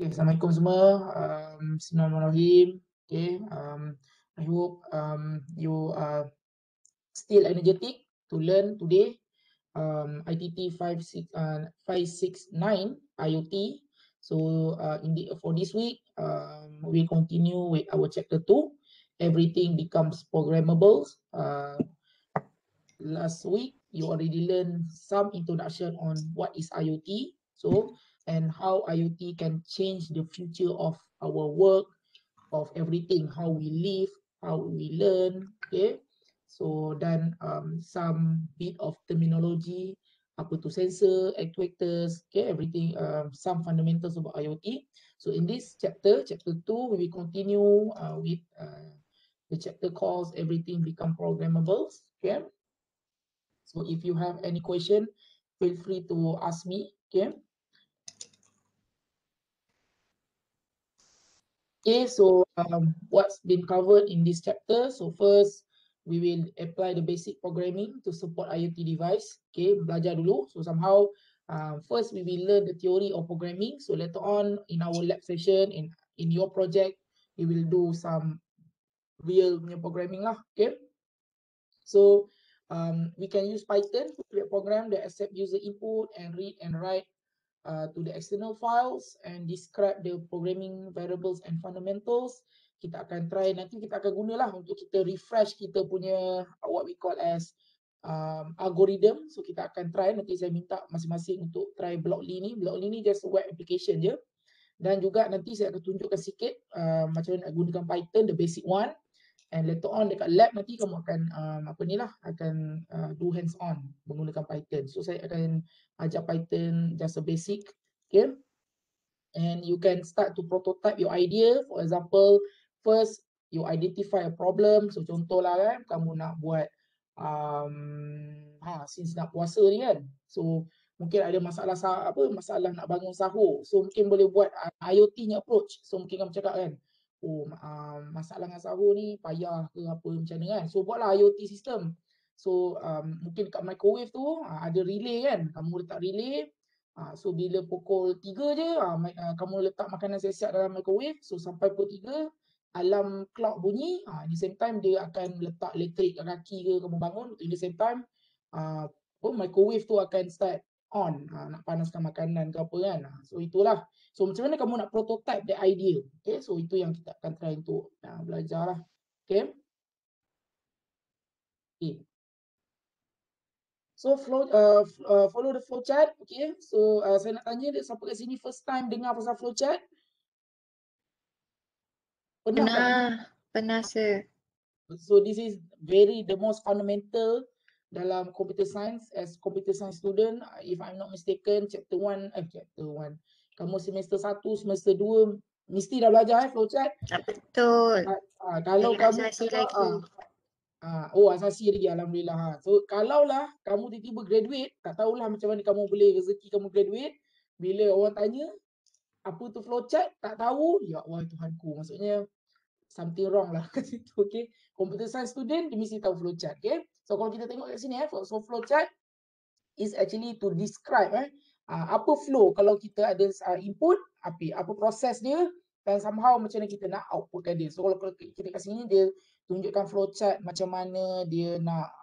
Okay, Assalamualaikum semua. Bismillahirrahmanirrahim. Okay, I hope you are still energetic to learn today. ITT 569 IoT. So for this week, we continue with our chapter 2. Everything becomes programmable. Last week you already learned some introduction on what is IoT, and how IoT can change the future of our work, of everything, how we live, how we learn. Okay, so then some bit of terminology, apa tu sensor, actuators, okay, everything, some fundamentals about IoT. So in this chapter 2, we will continue with the chapter calls everything become programmable. Okay, so if you have any question, feel free to ask me. Okay. Okay, so what's been covered in this chapter? So first, we will apply the basic programming to support IoT device. Okay, belajar dulu. So somehow, first we will learn the theory of programming. So later on in our lab session, in your project, we will do some real programming lah. Okay. So we can use Python to create program that accept user input and read and write to the external files and describe the programming variables and fundamentals. Kita akan try, nanti kita akan gunalah untuk kita refresh kita punya what we call as algorithm. So kita akan try, nanti saya minta masing-masing untuk try Blockly ni. Blockly ni just web application je. Dan juga nanti saya akan tunjukkan sikit macam mana nak gunakan Python, the basic one. And later on dekat lab nanti kamu akan akan do hands on menggunakan Python. So saya akan ajar Python just a basic, okay? And you can start to prototype your idea. For example, first you identify a problem. So contohlah kan, kamu nak buat since nak puasa ni kan. So mungkin ada masalah masalah nak bangun sahur. So mungkin boleh buat IoT nya approach. So mungkin kamu cakap kan, masalah dengan sahur ni payah ke apa macam mana kan. So buatlah IoT system. So mungkin dekat microwave tu ada relay kan. Kamu letak relay. So bila pukul 3 je kamu letak makanan siap-siap dalam microwave. So sampai pukul 3 alarm clock bunyi. At the same time dia akan letak elektrik kat kaki ke kamu bangun. At the same time microwave tu akan start on, nak panaskan makanan ke apa kan. So itulah. So macam mana kamu nak prototype the idea. Okay, so itu yang kita akan try untuk belajar lah. Okay. Okay. So follow the flow chart. Okay, so saya nak tanya siapa kat sini first time dengar pasal flow chart? Pernah tak? Pernah sir. So this is the most fundamental dalam computer science. As computer science student, if I'm not mistaken, chapter 1, kamu semester 1, semester 2 mesti dah belajar flowchart. Betul. Kalau kamu asasi lagi. Asasi lagi, alhamdulillah. So kalaulah kamu tiba-tiba graduate, tak tahulah macam mana kamu boleh rezeki kamu graduate, bila orang tanya apa tu flowchart, tak tahu, ya Allah Tuhanku, maksudnya something wrong lah kat situ. Okay, computer science student dia mesti tahu flowchart. Okay, so kalau kita tengok kat sini so flowchart is actually to describe apa flow kalau kita ada input, apa proses dia, dan somehow macam mana kita nak outputkan dia. So kalau kita kat sini dia tunjukkan flowchart macam mana dia nak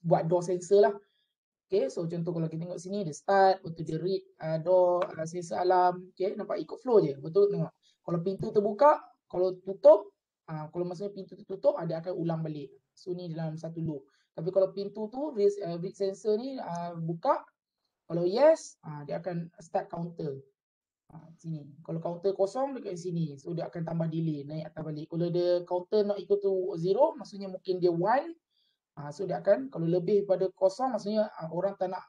buat door sensor lah. Okay, so contoh kalau kita tengok sini dia start, betul dia read door sensor alarm. Okay, nampak ikut flow je, betul tengok. Kalau pintu terbuka, kalau tutup, kalau maksudnya pintu tertutup, dia akan ulang balik. So ni dalam satu loop. Tapi kalau pintu tu read sensor ni buka, kalau yes, dia akan start counter. Sini. Kalau counter kosong dekat sini, so dia akan tambah delay, naik atas balik. Kalau dia counter not equal to 0, maksudnya mungkin dia 1. So dia akan, kalau lebih pada kosong, maksudnya orang tak nak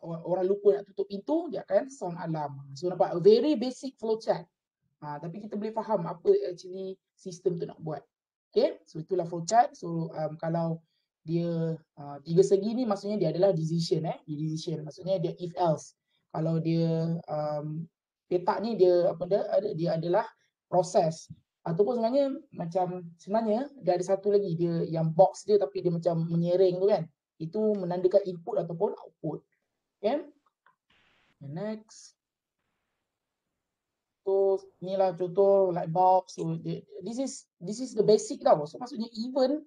orang lupa nak tutup pintu, dia akan sound alarm. So nampak very basic flowchart. Tapi kita boleh faham apa actually sistem tu nak buat. Okay, so itulah flowchart. So kalau dia tiga segi ni maksudnya dia adalah decision. Decision maksudnya dia if else. Kalau dia petak ni dia adalah proses. Ataupun sebenarnya dia ada satu lagi, dia yang box dia tapi dia macam menyering tu kan. Itu menandakan input ataupun output. Okay. Next. So inilah contoh light bulb. So this is the basic tau. So maksudnya even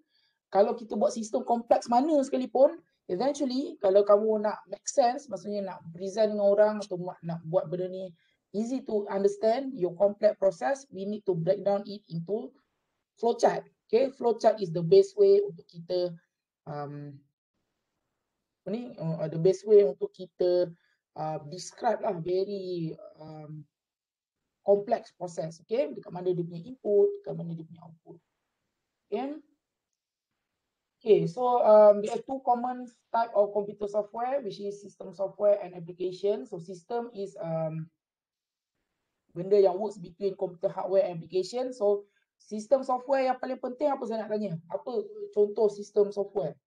kalau kita buat sistem kompleks mana sekalipun, eventually kalau kamu nak make sense, maksudnya nak present dengan orang atau nak buat benda ni easy to understand your complex process, we need to break down it into flowchart. Okay, flowchart is the best way untuk kita the best way untuk kita describe lah very complex process. Okay, dekat mana dia punya input, dekat mana dia punya output. Okay, so there are two common type of computer software, which is system software and application. So system is benda yang works between computer hardware and application. So sistem software yang paling penting apa saya nak tanya? Apa contoh sistem software?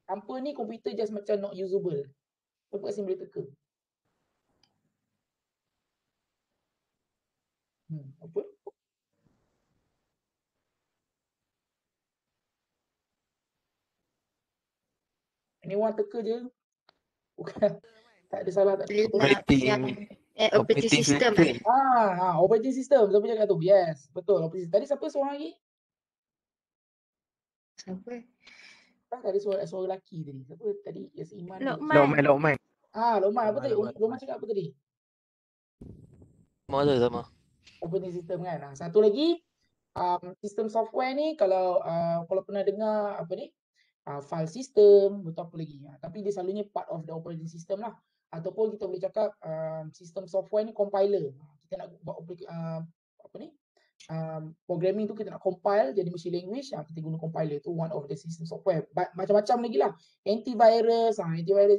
Tanpa ni komputer just macam not usable. Apa kasi boleh teka? Apa? Anyone teka je? Bukan. Tak ada salah, tak ada. Operating system. Operating system. Siapa cakap tu? Yes, betul. Operating system. Tadi siapa seorang lagi? Siapa? Tadi suara lelaki tadi. Siapa tadi? Yes, Iman. Lokman. Lokman. Apa tadi? Lokman cakap apa tadi? Sama. Operating system kan. Satu lagi, sistem software ni kalau pernah dengar apa ni? File system, betul apa lagi. Tapi dia selalunya part of the operating system lah. Ataupun kita boleh cakap sistem software ni compiler. Kita nak buat programming tu kita nak compile jadi machine language, kita guna compiler tu one of the system software. Macam-macam lagi lah. Antivirus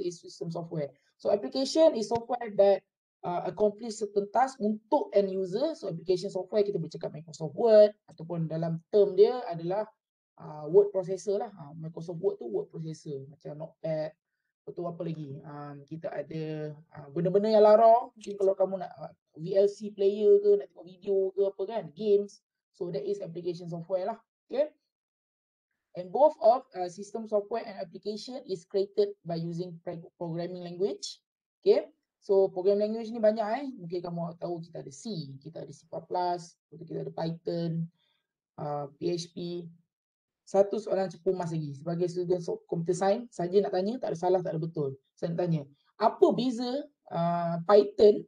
is system software. So application is software that accomplish certain task untuk end user. So application software kita boleh cakap Microsoft Word ataupun dalam term dia adalah word processor lah. Microsoft Word tu word processor macam Notepad. Betul apa lagi? Kita ada benda-benda yang larang. Mungkin kalau kamu nak VLC player ke, nak tengok video ke apa kan, games. So that is application software lah. Okay. And both of system software and application is created by using programming language. Okay. So programming language ni banyak Mungkin kamu tahu kita ada C, kita ada C++, kita ada Python, PHP. Satu soalan cepu mas lagi. Sebagai student computer science, saja nak tanya, tak ada salah, tak ada betul. Saya nak tanya, apa beza Python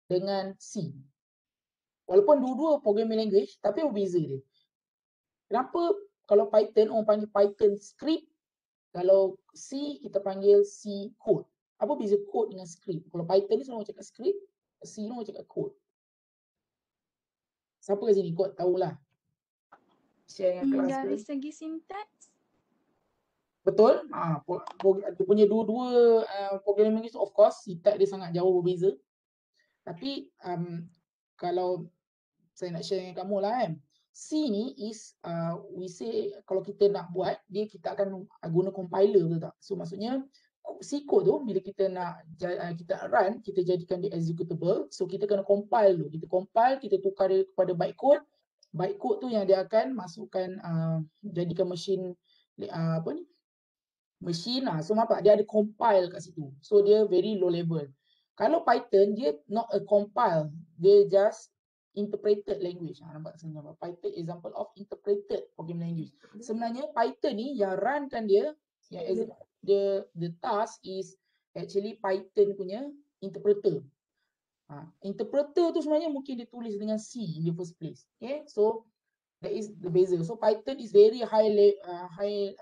dengan C? Walaupun dua-dua programming language, tapi apa beza dia? Kenapa kalau Python, orang panggil Python script, kalau C, kita panggil C code. Apa beza code dengan script? Kalau Python ni semua orang cakap script, C ni orang cakap code. Siapa kat sini kod tahulah? Share dengan kelas dari segi sintaks. Betul. Dia punya dua-dua programming language of course syntax dia sangat jauh berbeza. Tapi kalau saya nak share dengan kamu lah kan, C ni is we say kalau kita nak buat dia, kita akan guna compiler, betul tak? So maksudnya C code tu bila kita nak kita run, kita jadikan dia executable. So kita kena compile dulu. Kita compile, kita tukar dia kepada bytecode. Bytecode tu yang dia akan masukkan jadikan machine so nampak dia ada compile kat situ. So dia very low level. Kalau Python dia not a compile, dia just interpreted language. Nampak sebenarnya Python example of interpreted programming language. Sebenarnya Python ni yang runkan dia, yang the task is actually Python punya interpreter. Interpreter tu sebenarnya mungkin ditulis dengan C in the first place. Okay, so that is the beza. So Python is very high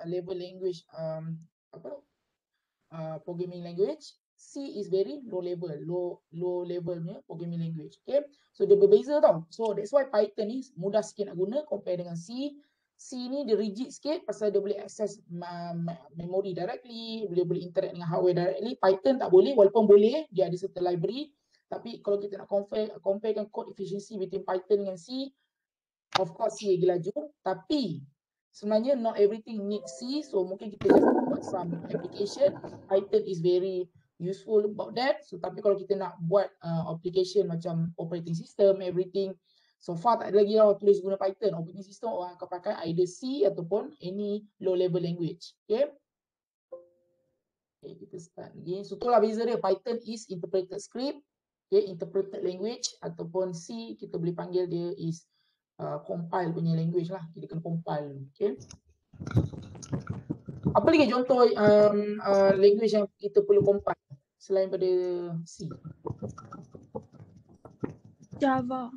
level language, programming language. C is very low level punya programming language. Okay, so dia berbeza tau. So that's why Python ni mudah sikit nak guna compare dengan C. C ni dia rigid sikit pasal dia boleh access memory directly, boleh interact dengan hardware directly. Python tak boleh, walaupun boleh, dia ada certain library. Tapi kalau kita nak comparekan code efficiency between Python dengan C, of course C lagi laju. Tapi sebenarnya not everything need C. So mungkin kita just buat some application. Python is very useful about that. So tapi kalau kita nak buat application macam operating system, everything, so far tak ada lagi lah tulis guna Python. Operating system orang akan pakai either C ataupun any low level language. Okay. Okay, kita start lagi. So itulah beza dia. Python is interpreted script. Okay, interpreted language ataupun C kita boleh panggil dia is compile punya language lah. Kita kena compile. Okay. Apa lagi contoh language yang kita perlu compile selain pada C? Java.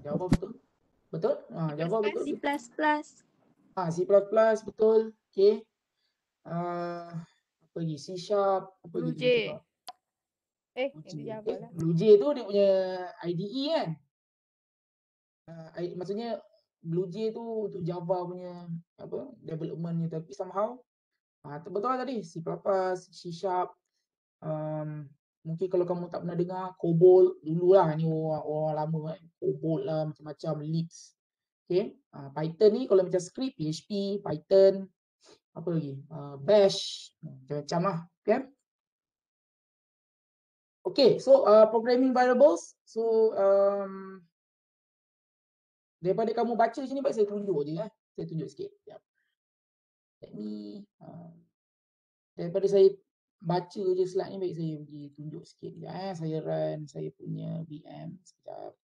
Java betul. Betul? Java betul. C++. C++ betul. Okay. Apa lagi? C Sharp. Apa lagi kita cakap? Itu Java lah. BlueJ tu dia punya IDE kan? Maksudnya BlueJ tu untuk Java punya apa development ni, tapi somehow betul lah tadi C++, C Sharp. Mungkin kalau kamu tak pernah dengar COBOL dululah, ni orang lama kan. COBOL lah macam-macam, Lisp. Okay. Python ni kalau macam script PHP, Python, apa lagi? Bash, macam-macam lah. Okay. Okay, so programming variables. So daripada kamu baca sini, baik saya tunjuk je ya. Saya tunjuk sikit. Let me daripada saya baca je slide ni, baik saya pergi tunjuk sikit je. Saya run saya punya VM sekejap.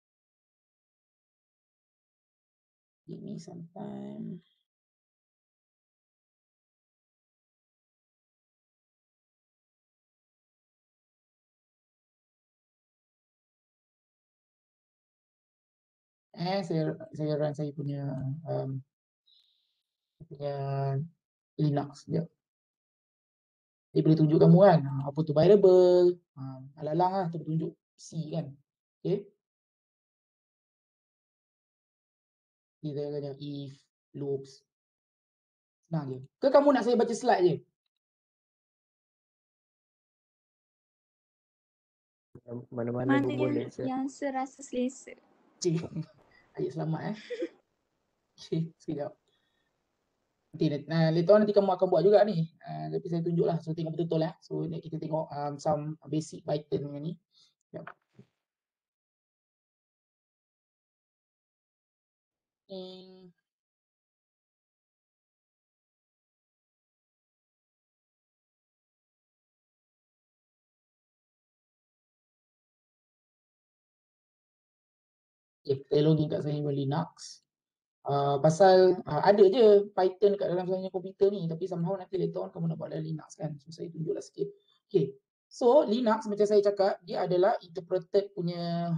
Give me some time. Saya run saya punya Linux sekejap. Dia boleh tunjuk kamu kan apa tu variable, alang-alang lah tu tunjuk C kan. Okay. Kita kena if, loops. Senang je. Ke kamu nak saya baca slide je? Mana yang serasa selesa. Cik. Ayat selamat Okay, sekejap. Later on nanti kamu akan buat juga ni. Tapi saya tunjuklah. So tengok betul-betul lah. So ni kita tengok some basic Python dengan ni. Sekejap. Okay, saya login kat saya Linux. Pasal ada je Python kat dalam saya komputer ni, tapi somehow nanti later on kamu nak buat dalam Linux kan. So saya tunjuklah sikit. Okay. So Linux macam saya cakap, dia adalah interpreted punya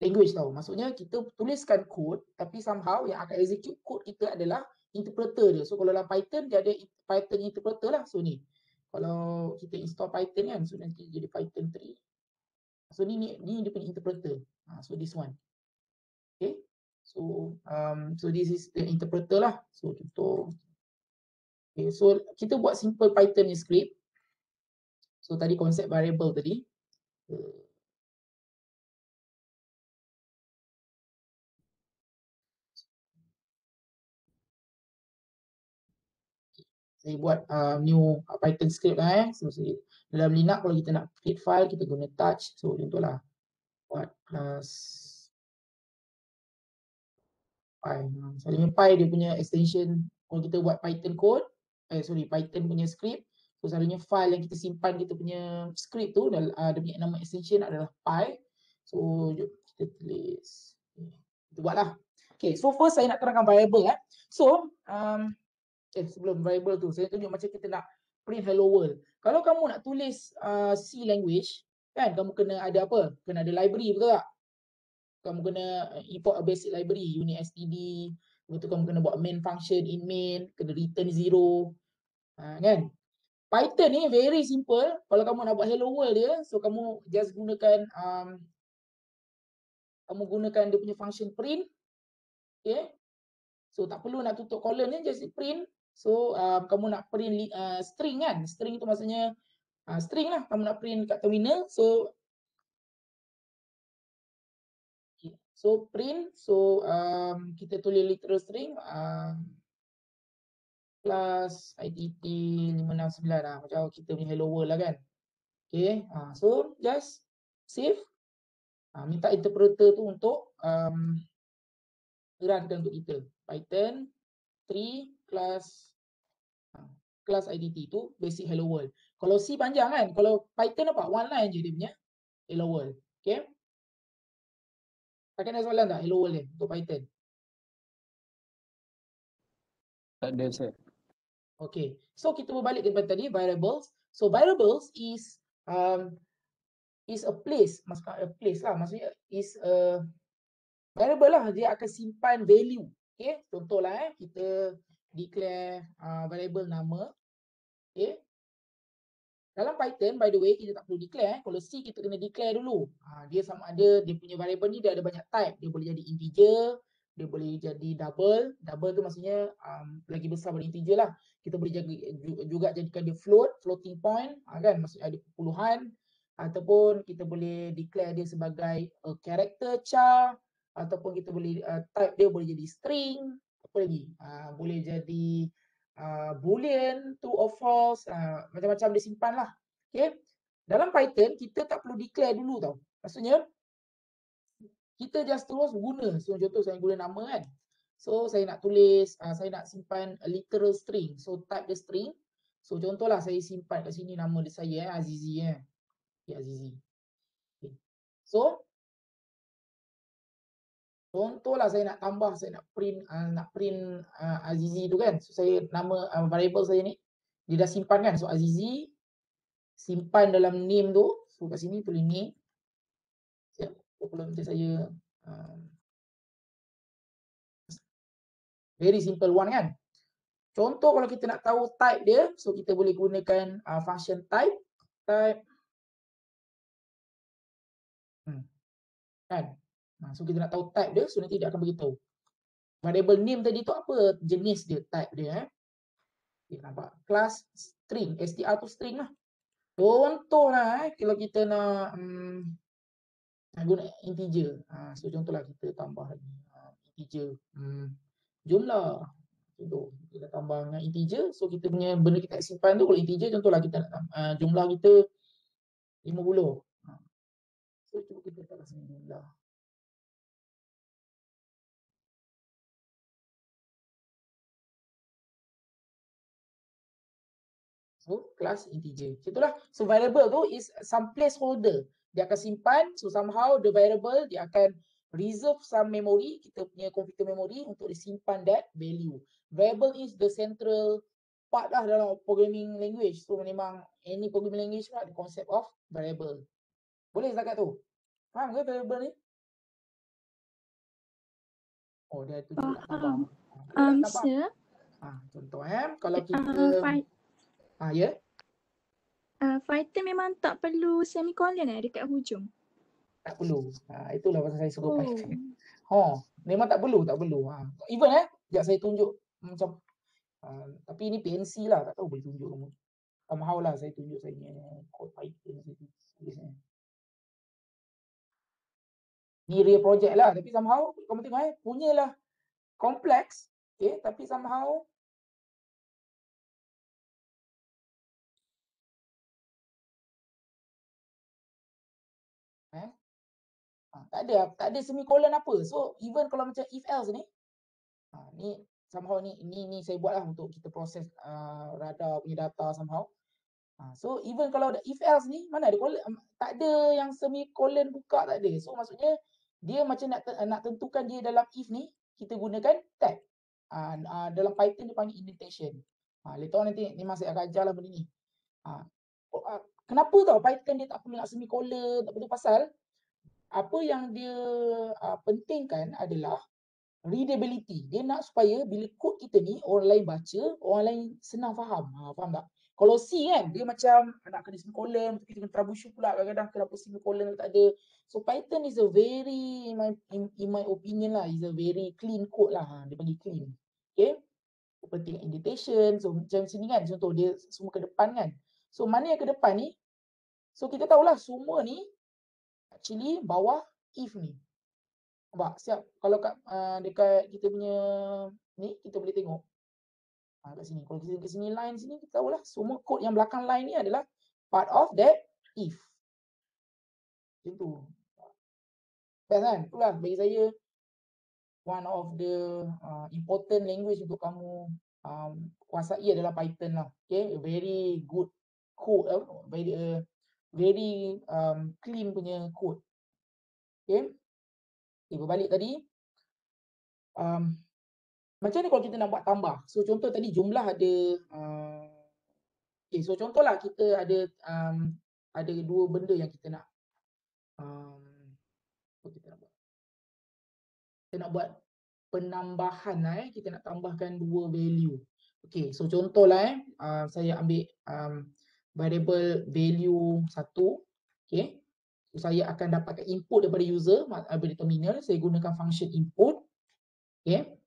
language tau. Maksudnya kita tuliskan kod, tapi somehow yang akan execute kod kita adalah interpreter dia. So kalau dalam Python dia ada Python interpreter lah. So ni kalau kita install Python kan, so nanti jadi Python 3. So ni dia punya interpreter. So this one. Okay. So this is the interpreter lah. So contoh. Okay, so kita buat simple Python ni script. So tadi konsep variable tadi. Saya buat new Python script lah So dalam Linux kalau kita nak create file, kita guna touch. So contohlah buat class Py. Selalunya Py dia punya extension. Kalau kita buat Python code, Python punya script. So selalunya file yang kita simpan kita punya script tu, dia punya nama extension adalah Py. So jom kita tulis. Kita buatlah. Okay, so first saya nak terangkan variable So sebelum variable tu, saya tunjuk macam kita nak print hello world. Kalau kamu nak tulis C language, kan kamu kena ada apa? Kena ada library, betul tak? Kamu kena import a basic library, unit std. Lepas tu kamu kena buat main function in main, kena return 0. Kan? Python ni very simple. Kalau kamu nak buat hello world dia, so kamu just gunakan dia punya function print. Okay? So tak perlu nak tutup colon ni, just print. So kamu nak print string kan? String tu maksudnya string lah. Kamu nak print kat terminal. So print. So kita tulis literal string plus ITT 569 lah. Macam kita punya hello world lah kan. Okay. So just save. Minta interpreter tu untuk runkan untuk kita. Python 3 class IDT tu basic hello world. Kalau C panjang kan. Kalau Python apa? One line je dia punya hello world. Okay. Takkan ada soalan tak hello world ni untuk Python? Tak ada, sir. Okay. So kita berbalik kepada tadi variables. So variables is a place, maksudnya a place lah, maksudnya is a variable lah, dia akan simpan value. Okay, contohlah kita declare variable nama. Okay, dalam Python by the way kita tak perlu declare. Kalau C kita kena declare dulu. Dia sama ada dia punya variable ni dia ada banyak type. Dia boleh jadi integer, dia boleh jadi double. Double tu maksudnya lagi besar daripada integer lah. Kita boleh juga jadikan dia floating point, kan, maksudnya ada puluhan, ataupun kita boleh declare dia sebagai character char, ataupun kita boleh type dia boleh jadi string, apa lagi? Boleh jadi boolean, true or false, macam-macam dia simpan lah. Okay. Dalam Python kita tak perlu declare dulu tau. Maksudnya kita just terus guna. So contoh saya guna nama kan. So saya nak tulis, saya nak simpan a literal string. So type the string. So contohlah saya simpan kat sini nama dia saya Azizi . Okay, Azizi. Okay. So contohlah saya nak tambah, saya nak print Azizi tu kan. So saya nama variable saya ni dia dah simpan kan. So Azizi simpan dalam name tu. So kat sini tulis name. Siap. Kalau macam saya very simple one kan. Contoh kalau kita nak tahu type dia, so kita boleh gunakan function type kan. So kita nak tahu type dia, so nanti dia akan beritahu. Variable name tadi tu apa jenis dia, type dia. Okay, nampak? Class string, str tu string lah. Contohlah kalau kita nak guna integer. So contohlah kita tambah lagi integer jumlah. Contoh kita tambah dengan integer. So kita punya benda kita simpan tu kalau integer, contohlah kita nak jumlah kita 50. So cuba kita letak sini jumlah. So class integer. Itulah. So variable tu is some placeholder. Dia akan simpan. So somehow the variable dia akan reserve some memory, kita punya computer memory untuk disimpan that value. Variable is the central part lah dalam programming language. So memang any programming language lah the concept of variable. Boleh setakat tu? Faham ke variable ni? Oh dia tu dia tak tambah. Sir. Contoh kalau kita ya. Python memang tak perlu semicolon dekat hujung. Tak perlu. Itulah pasal saya suka Python. Memang tak perlu. Even sekejap saya tunjuk macam tapi ini PNC lah, tak tahu boleh tunjuk kamu. Somehow lah saya tunjuk saya punya code Python saya tulisnya. Ni real project lah, tapi somehow kamu tengok punyalah kompleks, okay, tapi somehow tak ada semicolon apa. So even kalau macam if else ni ni somehow ni saya buat lah untuk kita proses radar punya data somehow. So even kalau ada if else ni mana ada tak ada yang semicolon buka, tak ada. So maksudnya dia macam nak tentukan dia dalam if ni kita gunakan tag. Dalam Python dia panggil indentation. Later on nanti memang saya akan ajar lah benda ni. Kenapa tau Python dia tak perlu nak semicolon, tak perlu, pasal apa yang dia pentingkan adalah readability. Dia nak supaya bila kod kita ni orang lain baca, orang lain senang faham. Faham tak? Kalau C kan dia macam nak kena semicolon, kita kena troubleshoot pula kadang-kadang kenapa semicolon tak ada. So Python is a very in my opinion lah, is a very clean code lah. Dia panggil clean. Okay? Penting indentation. So macam sini kan contoh dia semua ke depan kan. So mana yang ke depan ni? So kita tahulah semua ni actually bawah if ni. Nampak? Siap. Kalau dekat kita punya ni kita boleh tengok. Kat sini. Kalau kita ke sini line sini kita tahulah semua kod yang belakang line ni adalah part of that if. Macam tu. Best kan? Itulah bagi saya one of the important language untuk kamu kuasai adalah Python lah. Okay? A very good code, very clean punya code. Okay. Okay, berbalik tadi. Macam ni kalau kita nak buat tambah. So contoh tadi jumlah ada okay, so contohlah kita ada dua benda yang kita nak kita nak buat penambahan lah kita nak tambahkan dua value. Okay, so contohlah saya ambil variable value 1. Okay, so saya akan dapatkan input daripada user daripada terminal. Saya gunakan function input. Okay,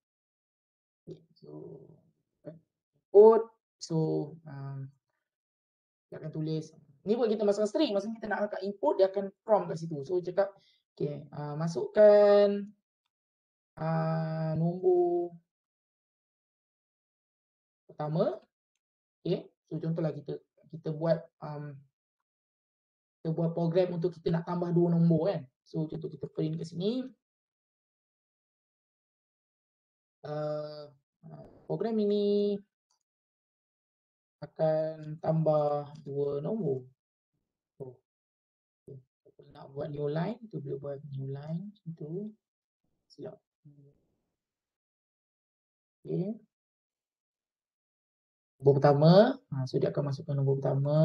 so input. So dia akan tulis ni buat kita masukkan string. Maksudnya kita nak angkat input, dia akan prompt kat situ. So cakap okay, masukkan nombor pertama. Okay, so contohlah kita buat program untuk kita nak tambah dua nombor kan. So contoh kita print kat sini. Program ini akan tambah dua nombor. So, okay. Nak buat new line, kita boleh buat new line macam tu. Silap. Okay. Nombor pertama, so dia akan masukkan nombor pertama.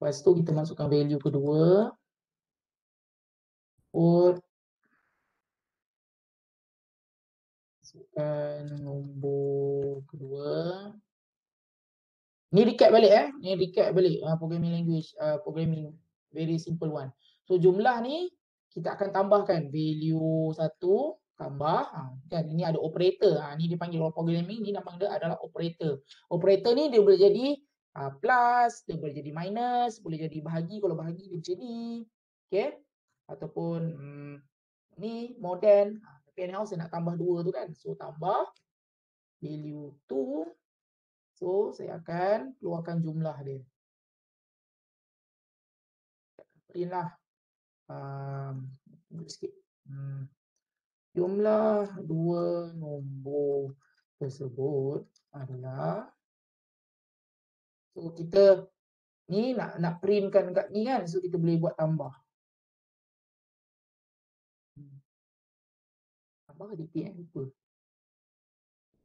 Lepas tu kita masukkan value kedua. Masukkan nombor kedua. Ni recap balik Ni recap balik programming language, programming very simple one. So jumlah ni kita akan tambahkan value 1 tambah kan ini ada operator. Ni dipanggil orang programming, ni nama dia adalah operator. Operator ni dia boleh jadi plus, dia boleh jadi minus, boleh jadi bahagi. Kalau bahagi dia macam ni. Okey. Ataupun ni modern. Tapi anyhow saya nak tambah dua tu kan. So tambah value 2. So, saya akan keluarkan jumlah dia. Print lah. Sikit. Jumlah dua nombor tersebut adalah. So, kita ni nak printkan kat ni kan. So, kita boleh buat tambah. Tambah ke DP lupa.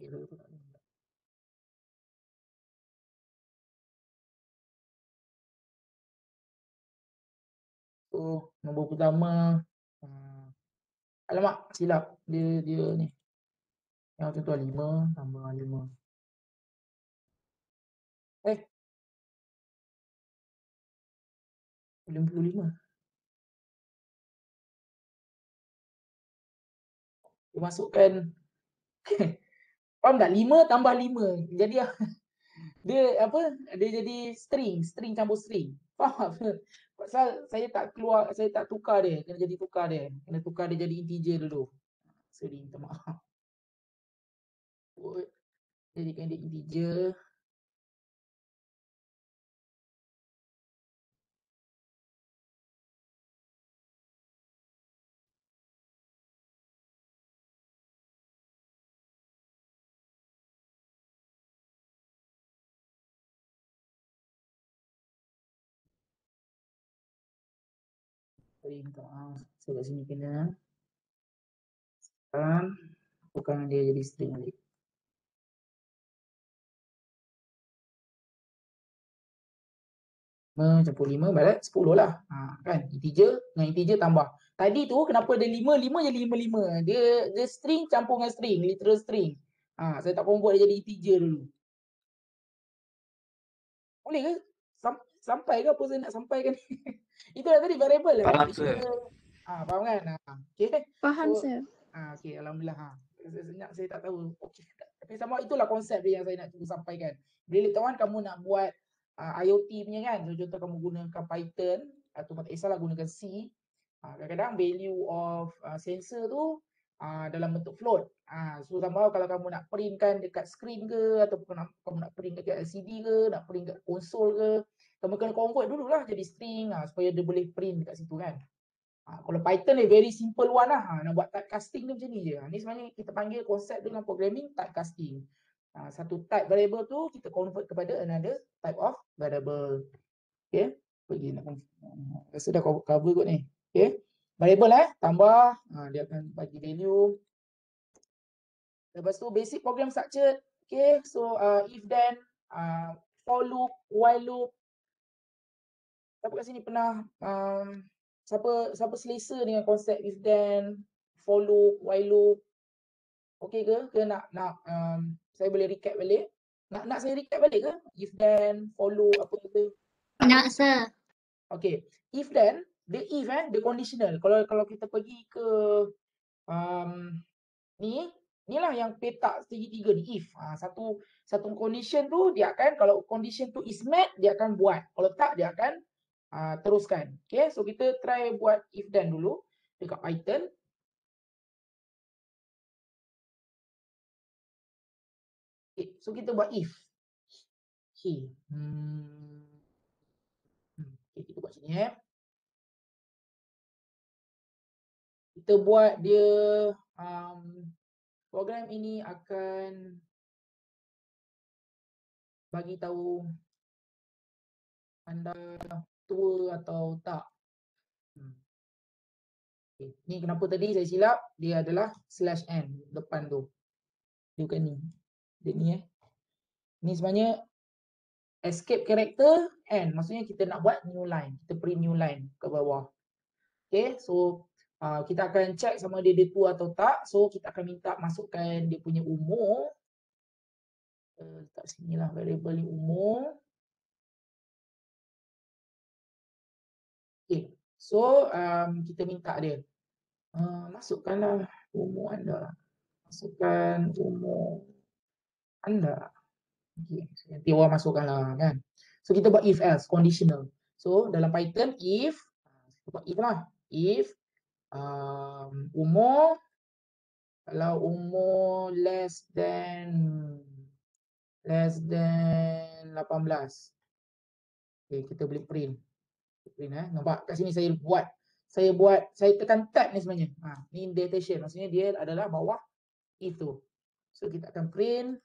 Error tu tak ada. So, nombor pertama. Alamak, silap. Dia ni. Yang contoh 5 tambah 5. 55. Dia masukkan faham tak? 5 tambah 5. Jadi dia apa? Dia jadi string campur string. Faham apa? Pasal saya tak tukar dia. Kena tukar dia jadi integer dulu. Sorry, minta maaf. Jadikan dia integer. Sorry, minta maaf. Saya kat sini kena. Bukan dia jadi string balik. Campur 5 balik 10 lah. Kan? Integer dengan integer tambah. Tadi tu kenapa dia 5 jadi 55. Dia string campur dengan string, literal string. Saya tak convert dia jadi integer dulu. Boleh ke? Sampai ke apa saya nak sampaikan? Itulah tadi variable lah. Faham, sir. Faham kan? Okay. Faham, So, sir. okay, alhamdulillah. Saya tak tahu. Okay. Tapi sama itulah konsep dia yang saya nak cuba sampaikan. Bila kawan kamu nak buat IoT punya kan. So, contoh kamu gunakan Python atau tak kisahlah gunakan C. Kadang-kadang value of sensor tu dalam bentuk float. So somehow kalau kamu nak printkan dekat screen ke ataupun kamu nak print dekat LCD ke, nak print dekat konsol ke, kamu kena convert dululah jadi string supaya dia boleh print dekat situ kan. Kalau Python ni very simple one lah. Nak buat typecasting ni macam ni je. Ni sebenarnya kita panggil konsep dalam programming typecasting. Satu type variable tu kita convert kepada another type of variable. Okay. Pergi nak rasa dah cover kot ni. Okay. Variable tambah, dia akan bagi value. Lepas tu basic program structure. Okay. So if then, for loop, while loop. Siapa kat sini pernah siapa selesa dengan konsep if then, for loop, while loop? Okey ke? Ke nak saya boleh recap balik? Nak saya recap balik ke? If then, for loop, apa ke? Nak, sir. Okay. If then, the if the conditional. Kalau kita pergi ke ni lah yang petak segitiga ni, if. Satu condition tu dia akan, kalau condition tu is met, dia akan buat. Kalau tak, dia akan teruskan. Okay. So kita try buat if then dulu dekat Python. Okay. So kita buat if. Okay. Okay, kita buat sini Kita buat dia program ini akan bagi tahu anda tua atau tak. Okay. Ni kenapa tadi saya silap, dia adalah /n depan tu. Dia bukan ni. Dia ni Ni sebenarnya escape character n. Maksudnya kita nak buat new line. Kita print new line ke bawah. Okay. So kita akan check sama dia tua atau tak. So kita akan minta masukkan dia punya umur. Letak sini lah variable ni umur. Okay. So kita minta dia. Masukkanlah umur anda. Masukkan umur anda. Okay. So, nanti orang masukkanlah kan. So kita buat if else, conditional. So dalam Python if, kita buat if lah. If umur, kalau umur less than 18. Okay, kita boleh print. Nampak kat sini saya tekan tab ni sebenarnya. Ni indentation, maksudnya dia adalah bawah itu. So kita akan print.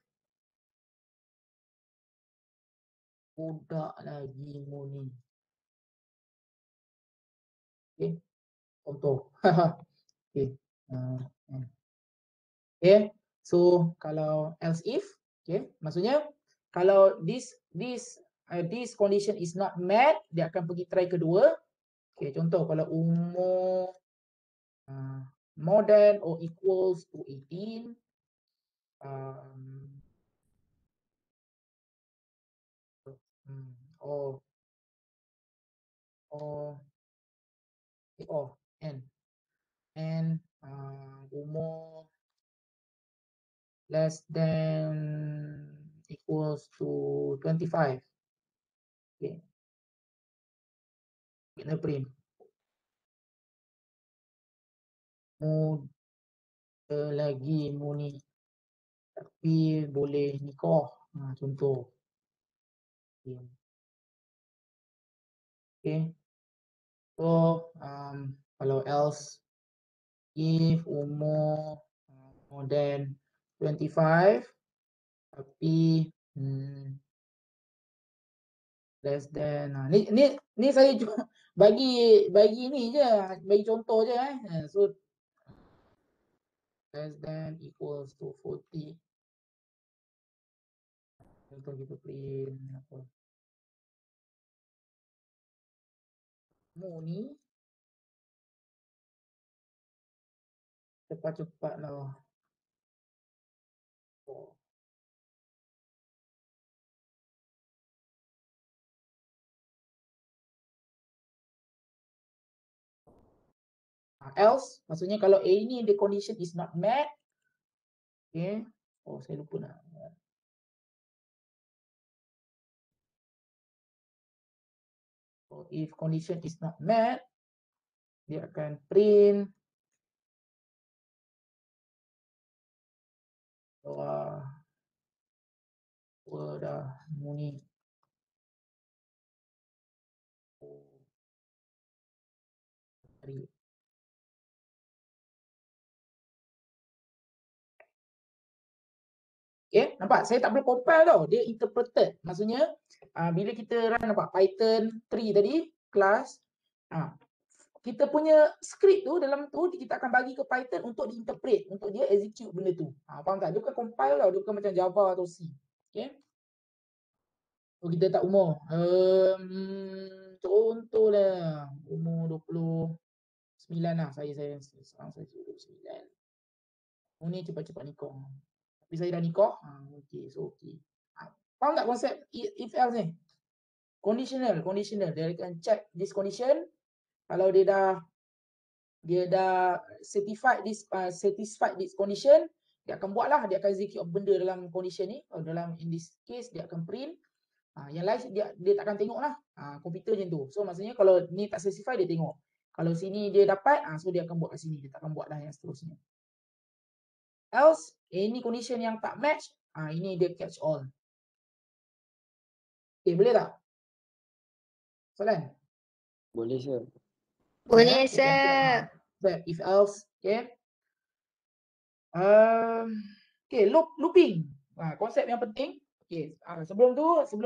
Budak lagi mu ni. Okay. Contoh. Okay. Okay. So kalau else if, okay, maksudnya kalau this condition is not met, dia akan pergi try kedua. Okay, contoh kalau umur more than or equals to 18, and umur less than equals to 25. Okay. Kita print. Muda lagi mu ni, tapi boleh nikah. Contoh. Okay. Okay. So kalau else, if umur more than 25 tapi less than ni saya bagi ni je, bagi contoh je so less than equals to 40. Contoh kita print apa? Mu ni cepat-cepat lah. Else, maksudnya kalau A ni the condition is not met. Okay. Saya lupa nak. If condition is not met, dia akan print dah muni. Okay, nampak? Saya tak boleh compile tau. Dia interpreted. Maksudnya, bila kita run nampak Python 3 tadi, class, kita punya script tu dalam tu kita akan bagi ke Python untuk diinterpret, untuk dia execute benda tu. Faham tak? Dia bukan compile tau, dia bukan macam Java atau C. Okay. So kita tak umur. Contohlah umur 29 lah. Sekarang saya 29. Oh ni cepat-cepat nikah. Tapi saya dah nikah. Okay, so okay. Faham tak konsep if else ni? Conditional. Dia akan check this condition. Kalau dia dah satisfied this condition, dia akan buatlah, dia akan execute benda dalam condition ni. Dalam in this case dia akan print. Yang lain dia tak akan tengok lah. Komputer macam tu. So maksudnya kalau ni tak satisfy dia tengok. Kalau sini dia dapat, so dia akan buat kat sini. Dia tak akan buat lah yang seterusnya. Else, any condition yang tak match, ini dia catch all. Okay, boleh tak? Soalan? Boleh, sir. Boleh, Okay. sir. If else, okay. Okay, looping. Konsep yang penting. Okay, sebelum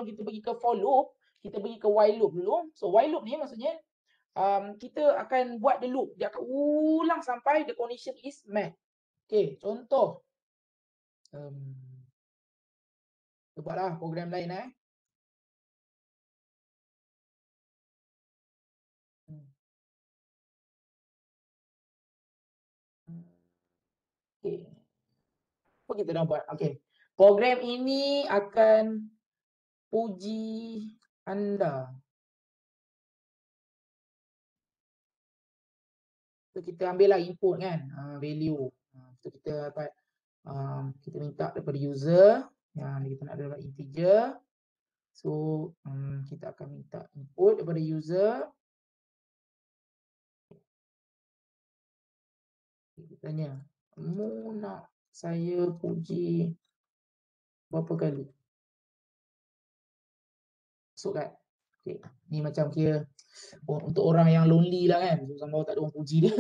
kita pergi ke for loop, kita pergi ke while loop dulu. So while loop ni maksudnya kita akan buat the loop. Dia akan ulang sampai the condition is met. Okay, contoh. Kita buatlah program lain Okay. Apa kita dah buat? Okay. Program ini akan puji anda. So, kita ambil lah input kan, value. So kita dapat, kita minta daripada user yang kita nak dapat integer. So kita akan minta input daripada user. Kita tanya, kamu nak saya puji berapa kali? Masukkan. Okay. Ni macam kira untuk orang yang lonely lah kan. So, sampai tak ada orang puji dia,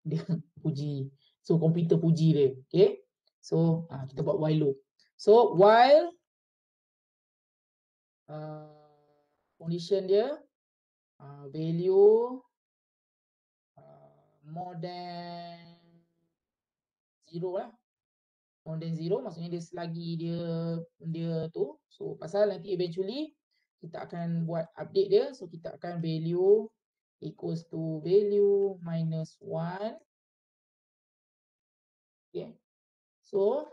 dia puji. So komputer puji dia. Okay. So kita buat while loop. So while condition dia value more than 0 lah. More than 0 maksudnya dia selagi dia tu. So pasal nanti eventually kita akan buat update dia. So kita akan value equals to value minus 1. Okay. So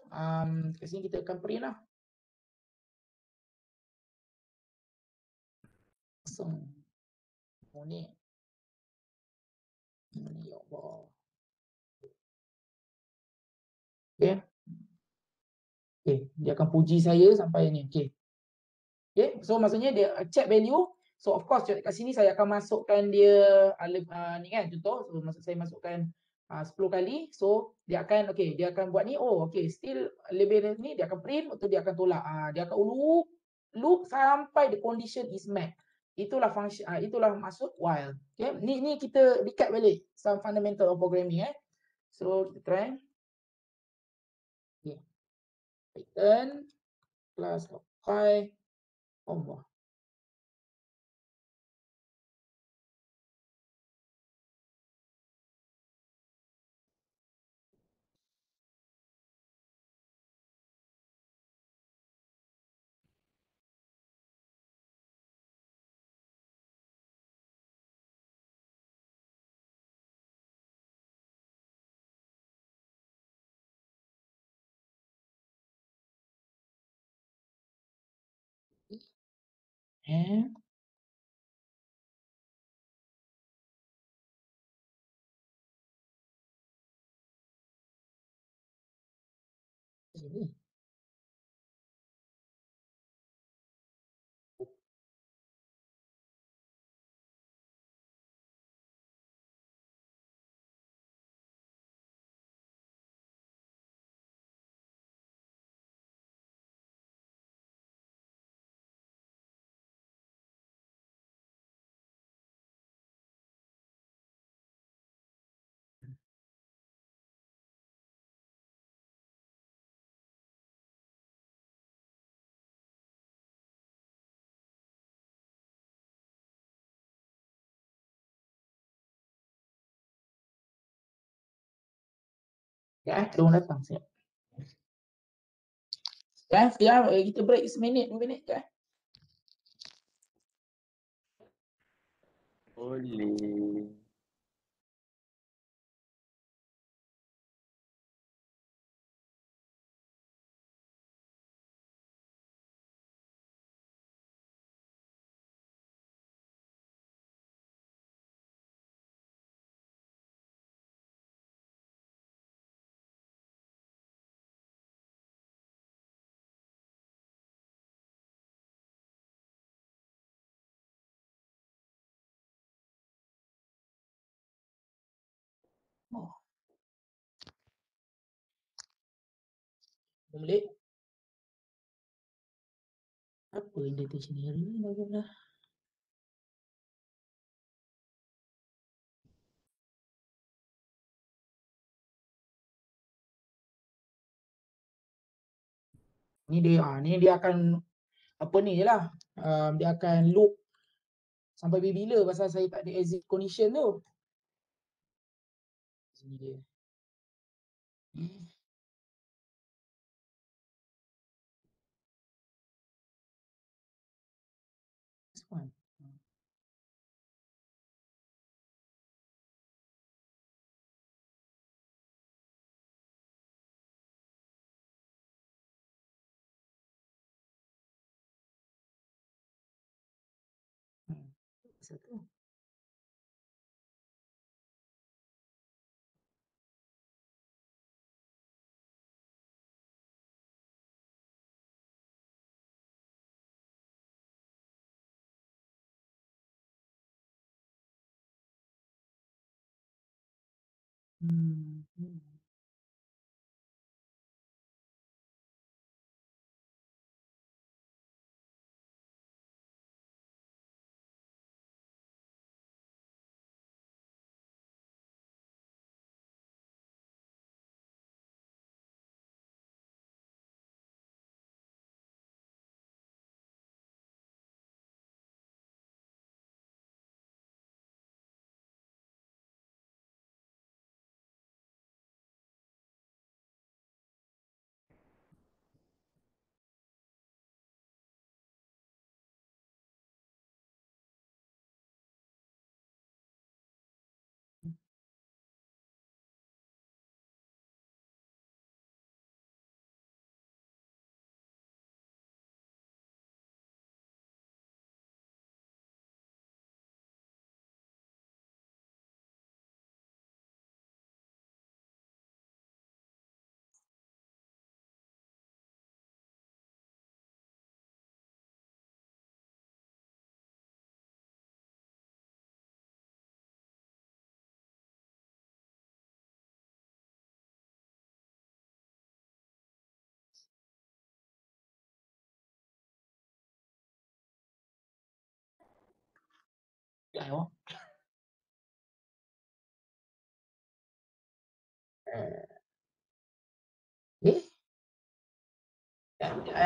kat sini kita akan print lah. Kosong. Oh ni. Ni ya Allah. Okay. Okay. Dia akan puji saya sampai ni. Okay. Okay. So maksudnya dia check value. So of course kat sini saya akan masukkan dia ni kan contoh. So maksud saya masukkan 10 kali. So dia akan dia akan buat ni. Oh okay, still lebih ni dia akan print atau dia akan tolak. Dia akan loop sampai the condition is met. Itulah function, itulah maksud while. Okay. Ni kita recap balik some fundamental of programming So kita try. Okay. Python class py Allah. Ini. Ya, ada orang datang siap. Ya, sekejap kita break seminit, 2 minit ya. Boleh. Oh. Boleh. Apa yang dictionary ni bagaimana? Ni dia akan apa ni je lah. Dia akan loop sampai bila pasal saya tak ada exit condition tu. Sini dia. This one. Satu. Hmm. Tengok. Eh? Tak ada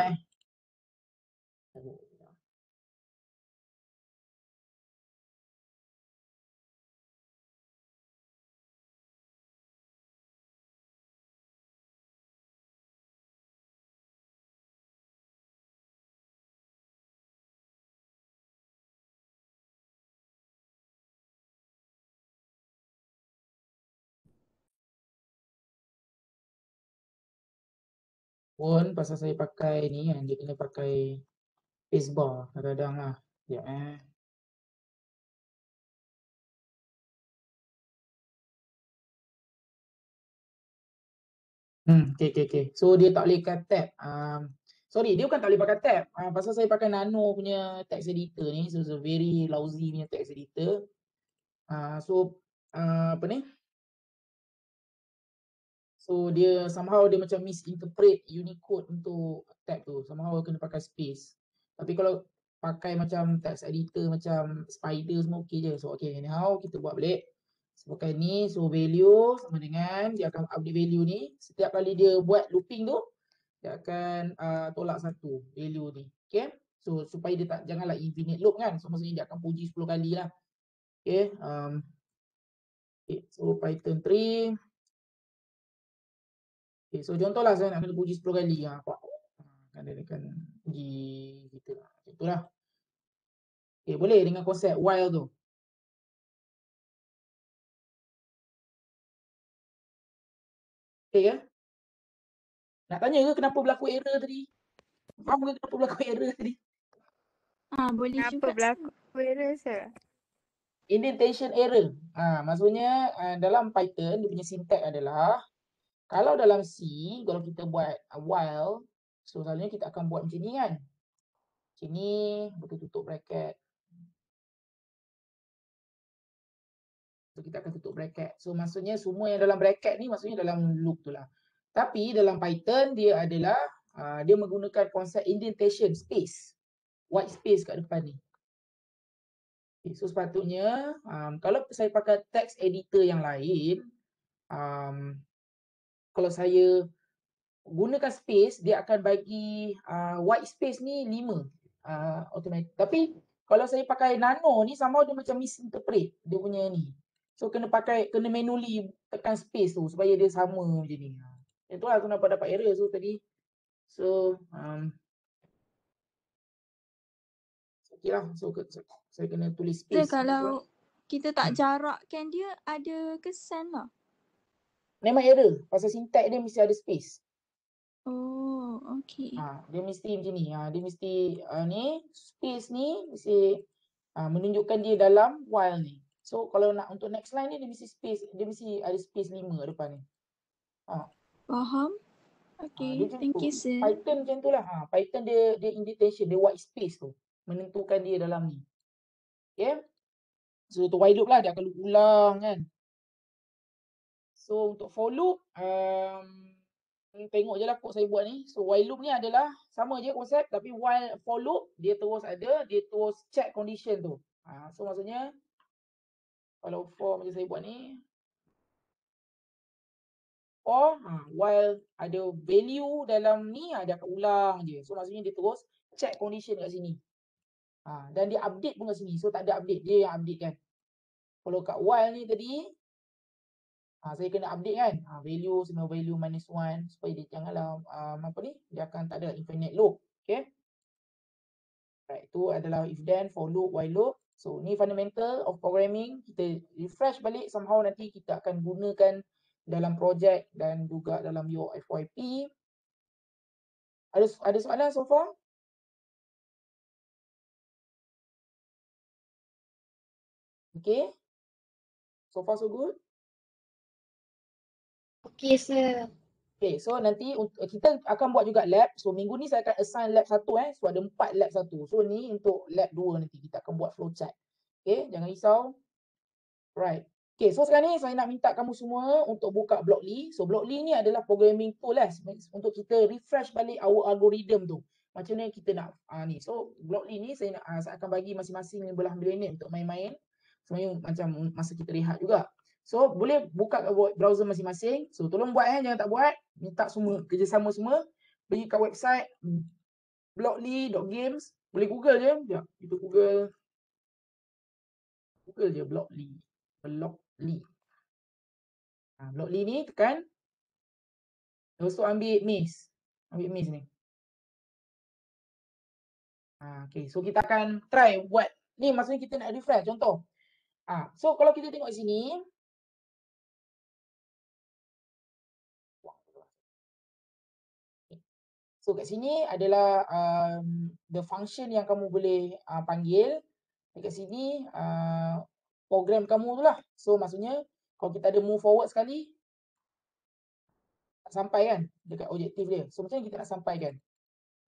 pun pasal saya pakai ni kan, dia kena pakai spacebar kadang-kadang lah. Ya okay. So dia tak boleh kat tab. Sorry, dia bukan tak boleh pakai tab. Pasal saya pakai Nano punya text editor ni, so it's a very lousy punya text editor. Apa ni? So dia somehow dia macam misinterpret Unicode untuk tab tu. Somehow kena pakai space. Tapi kalau pakai macam text editor macam Spider semua okey je. So okay, anyhow kita buat balik. So pakai ni, so value sama dengan dia akan update value ni. Setiap kali dia buat looping tu, dia akan tolak satu value ni. Okay. So supaya dia tak, janganlah infinite loop kan. So maksudnya dia akan puji 10 kali lah. Okay. Okay. So Python 3. Okay, so contohlah saya nak kena puji 10 kali. Kan dia akan puji kita. Macam itulah. Okay, boleh dengan konsep while tu. Okay ke? Nak tanya ke kenapa berlaku error tadi? Faham ke kenapa berlaku error tadi? Boleh Kenapa juga. berlaku error, sir? Indentation error. Maksudnya dalam Python dia punya syntax adalah kalau dalam C kalau kita buat while, so selalunya kita akan buat macam ni kan. Macam ni, betul tutup bracket. So kita akan tutup bracket. So maksudnya semua yang dalam bracket ni maksudnya dalam loop tu lah. Tapi dalam Python dia adalah dia menggunakan konsep indentation space. White space kat depan ni. Okay, so sepatutnya kalau saya pakai text editor yang lain, kalau saya gunakan space, dia akan bagi white space ni 5 automatic. Tapi kalau saya pakai nano ni somehow dia macam misinterpret dia punya ni. So kena manually tekan space tu supaya dia sama macam ni. Itulah kenapa dapat error so tadi. So okay lah. So saya kena tulis So space. kalau kita tak jarakkan dia ada kesan lah. Memang error pasal syntax dia mesti ada space. Oh, okay. Dia mesti macam ni. Dia mesti ni space ni mesti menunjukkan dia dalam while ni. So kalau nak untuk next line ni dia mesti ada space 5 kat depan ni. Faham? Dia Okay, macam thank tu. you sir. Python macam tu lah. Python dia indentation, dia white space tu. Menentukan dia dalam ni. Okay. So untuk while loop lah dia akan loop ulang kan. So untuk for loop, tengok je lah kod saya buat ni. So while loop ni adalah sama je konsep tapi while for loop dia terus check condition tu. So maksudnya kalau for macam saya buat ni, for while ada value dalam ni dia akan ulang je. So maksudnya dia terus check condition kat sini. Dan dia update pun kat sini. So tak ada update, dia yang update kan. Kalau kat while ni tadi saya kena update kan. Value sama value -1 supaya dia janganlah apa ni, dia akan tak ada infinite loop. Okay. Right, itu adalah if then, for loop, while loop. So ni fundamental of programming. Kita refresh balik somehow nanti kita akan gunakan dalam projek dan juga dalam your FYP. Ada soalan so far? Okay. So far so good? Okay, sir. Okay, so nanti kita akan buat juga lab. So minggu ni saya akan assign lab 1 So ada 4 lab 1. So ni untuk lab 2 nanti kita akan buat flowchart. Okay, jangan risau. Right. Okay, so sekarang ni saya nak minta kamu semua untuk buka Blockly. So Blockly ni adalah programming tool lah untuk kita refresh balik our algorithm tu. Macam mana kita nak ni. So Blockly ni saya akan bagi masing-masing 15 minit untuk main-main. Sebenarnya macam masa kita rehat juga. So boleh buka kat browser masing-masing. So tolong buat jangan tak buat. Minta semua kerjasama semua. Pergi kat website blockly.games. Boleh Google je. Sekejap. Kita Google je Blockly. Blockly. Blockly ni tekan. Lepas tu ambil maze. Ambil maze ni. Okay, so kita akan try buat. Ni maksudnya kita nak refresh. Contoh. So kalau kita tengok sini. So kat sini adalah the function yang kamu boleh panggil. Dekat sini program kamu tu lah. So maksudnya kalau kita ada move forward sekali. Tak sampai kan dekat objektif dia. So macam mana kita nak sampaikan?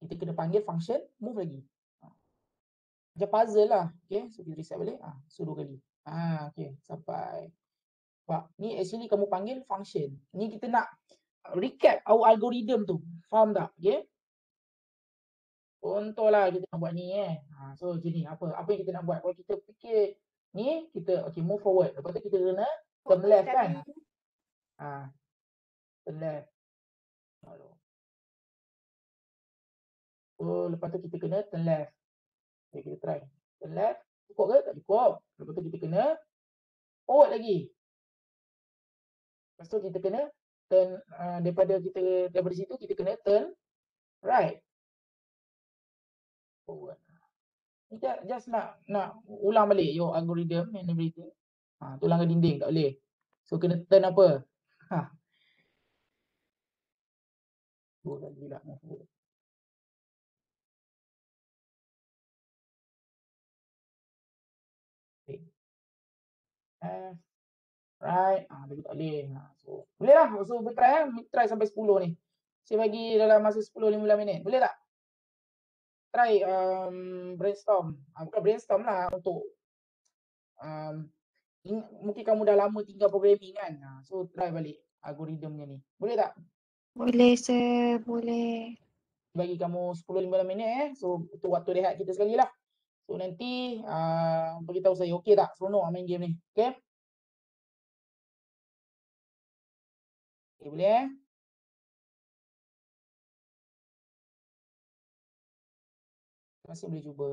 Kita kena panggil function move lagi. Macam puzzle lah. Okay, so kita reset balik. So 2 kali. Okay, sampai. Nampak? Ni actually kamu panggil function. Ni kita nak recap our algorithm tu. Faham tak? Okay. Contohlah kita nak buat ni So macam ni. Apa yang kita nak buat? Kalau kita fikir ni, kita okay move forward. Lepas tu kita kena turn left kan? Turn left. So lepas tu kita kena turn left. Okay, kita try. Turn left. Cukup ke? Tak cukup. Lepas tu kita kena forward lagi. Lepas tu kita kena turn daripada situ kita kena turn right. Forward. Just nak ulang balik your algorithm and everything. Tulang ke dinding tak boleh. So kena turn apa? Dua kali lah. Okay. Right. Tapi tak boleh. So boleh lah. So try sampai 10 ni. Saya bagi dalam masa 10-15 minit. Boleh tak? Try brainstorm. Bukan brainstorm lah, untuk mungkin kamu dah lama tinggal programming kan. So try balik algoritmnya ni. Boleh tak? Boleh sir, boleh. Bagi kamu 10-15 minit So untuk waktu rehat kita sekali lah. So nanti beritahu saya, okey tak? Seronok main game ni. Okey? Okay, boleh Masih boleh cuba.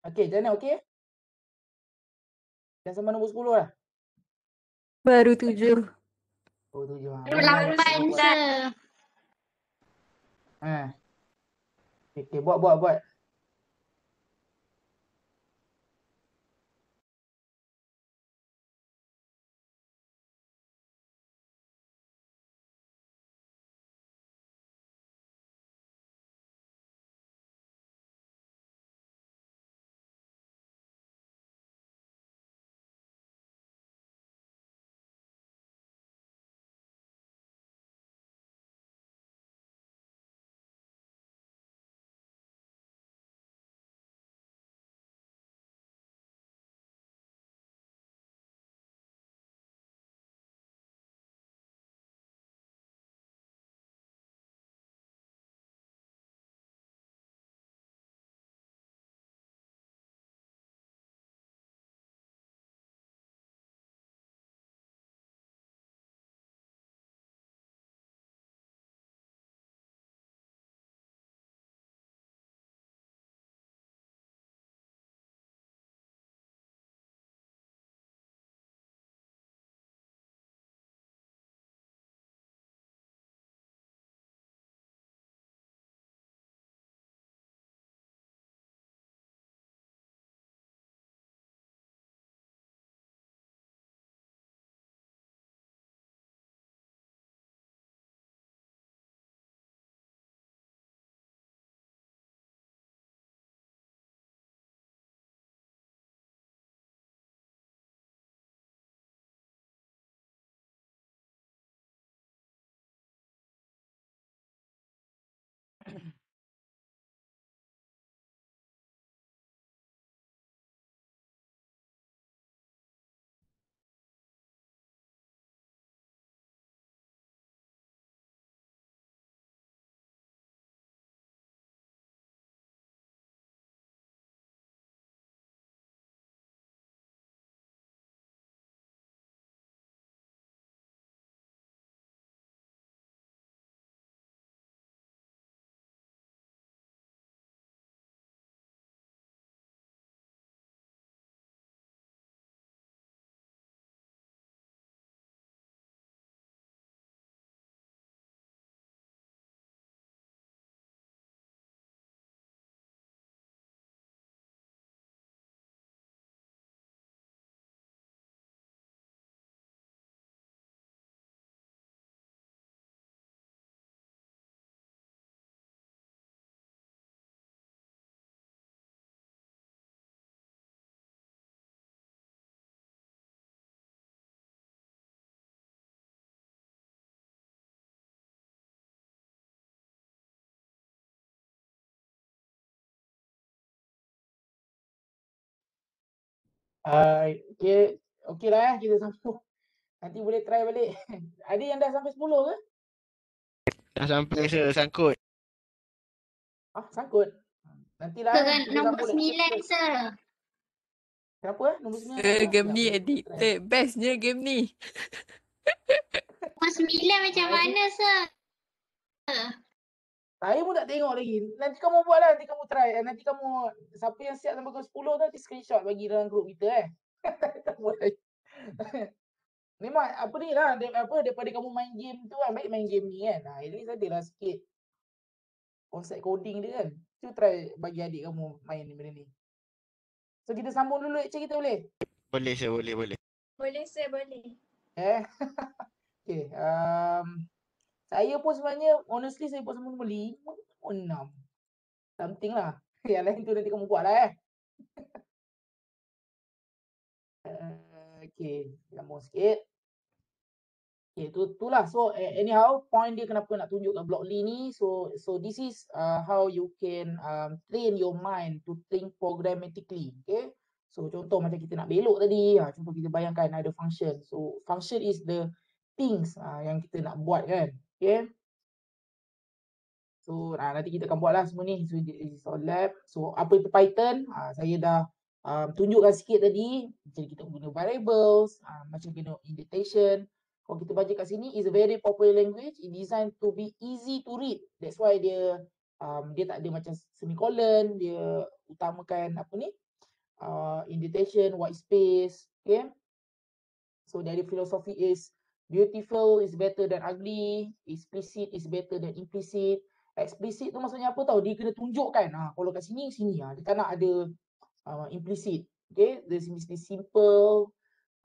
Okey, macam mana? Okey? Dah sampai nombor 10 dah? Baru 7. Oh, 7. Baru 8, sir. Ha. Okey, buat. Okey. Okey lah kita sambung. Nanti boleh try balik. Ada yang dah sampai 10 ke? Dah sampai sir, sangkut. Sangkut. Nantilah kita Nombor sambung next 9, episode. sir. Kenapa? Nombor 9 kenapa? Game ni Sekejap, kita try. addicted. Bestnya game ni. Nombor 9 macam mana, sir? Saya pun tak tengok lagi. Nanti kamu buat lah. Nanti kamu try. Nanti kamu, siapa yang siap sampai ke 10 tu, nanti screenshot bagi dalam group kita Memang apa ni lah, daripada kamu main game tu kan, baik main game ni kan. At least adalah sikit konsep coding dia kan. Cuba try bagi adik kamu main benda ni. So kita sambung dulu lecture kita boleh? Boleh sir, boleh. Boleh sir, boleh. Okay. Saya pun sebenarnya, honestly saya pun nombor 5 nombor 6. Something lah. Yang lain tu nanti kamu buat lah Okay, sambung sikit. Okay, itulah. So anyhow, point dia kenapa nak tunjuk kat Blockly ni. So this is how you can train your mind to think programmatically. Okay. So contoh macam kita nak belok tadi. Contoh kita bayangkan ada function. So function is the things yang kita nak buat kan. Okay. So nanti kita akan buat lah semua ni. So this is our lab. So apa itu Python? Saya dah tunjukkan sikit tadi. Macam kita guna variables. Macam guna indentation. Kalau kita baca kat sini, is a very popular language. It designed to be easy to read. That's why dia tak ada macam semicolon. Dia utamakan apa ni? indentation, white space. Okay. So dari philosophy is beautiful is better than ugly, explicit is better than implicit. Explicit tu maksudnya apa tau? Dia kena tunjukkan. Kalau kat sini, sini. Dia tak nak ada implicit. Okay, dia mesti simple.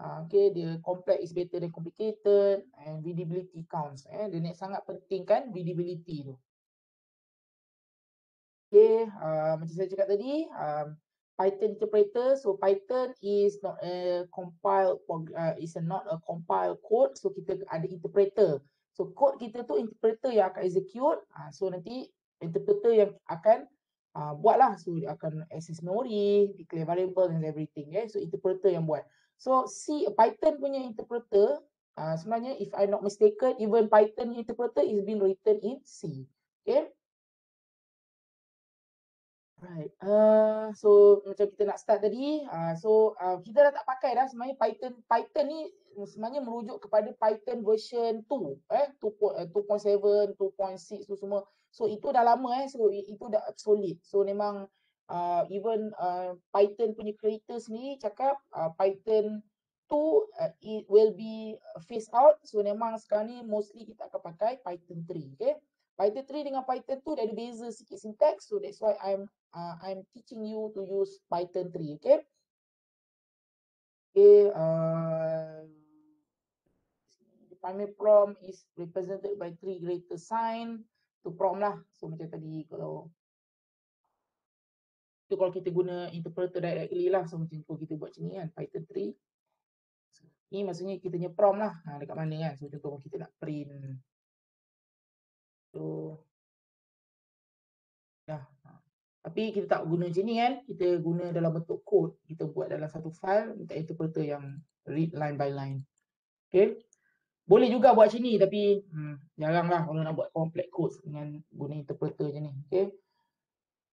Okay, dia complex is better than complicated, and readability counts. Dia ni sangat penting kan readability tu. Okay, macam saya cakap tadi, Python interpreter. So Python is not a compiled, not a compiled code. So kita ada interpreter. So code kita tu interpreter yang akan execute. So nanti interpreter yang akan buatlah. So dia akan access memory, declare variable and everything. So interpreter yang buat. So Python punya interpreter, sebenarnya if I'm not mistaken, even Python interpreter is being written in C. Okay. Right. So macam kita nak start tadi, kita dah tak pakai dah sebenarnya Python. Python ni sebenarnya merujuk kepada Python version 2, 2.7, 2.6 tu semua. So itu dah lama so itu dah obsolete. So memang even Python punya creator sendiri cakap Python 2 it will be phased out. So memang sekarang ni mostly kita akan pakai Python 3, okay? Python 3 dengan Python 2 dia ada beza sikit syntax. So that's why I'm teaching you to use Python 3, okay? Okay, the primary prompt is represented by 3 greater sign. Tu prompt lah. So macam tadi kalau kita guna interpreter directly lah. So macam tu kita buat macam ni kan, Python 3. Ni maksudnya kita punya prompt lah. Dekat mana kan. So contoh kita nak print. So dah. Tapi kita tak guna macam ni kan. Kita guna dalam bentuk code. Kita buat dalam satu file. Minta interpreter yang read line by line. Okay. Boleh juga buat macam ni. Tapi jarang lah kalau nak buat complex code dengan guna interpreter macam ni. Okay.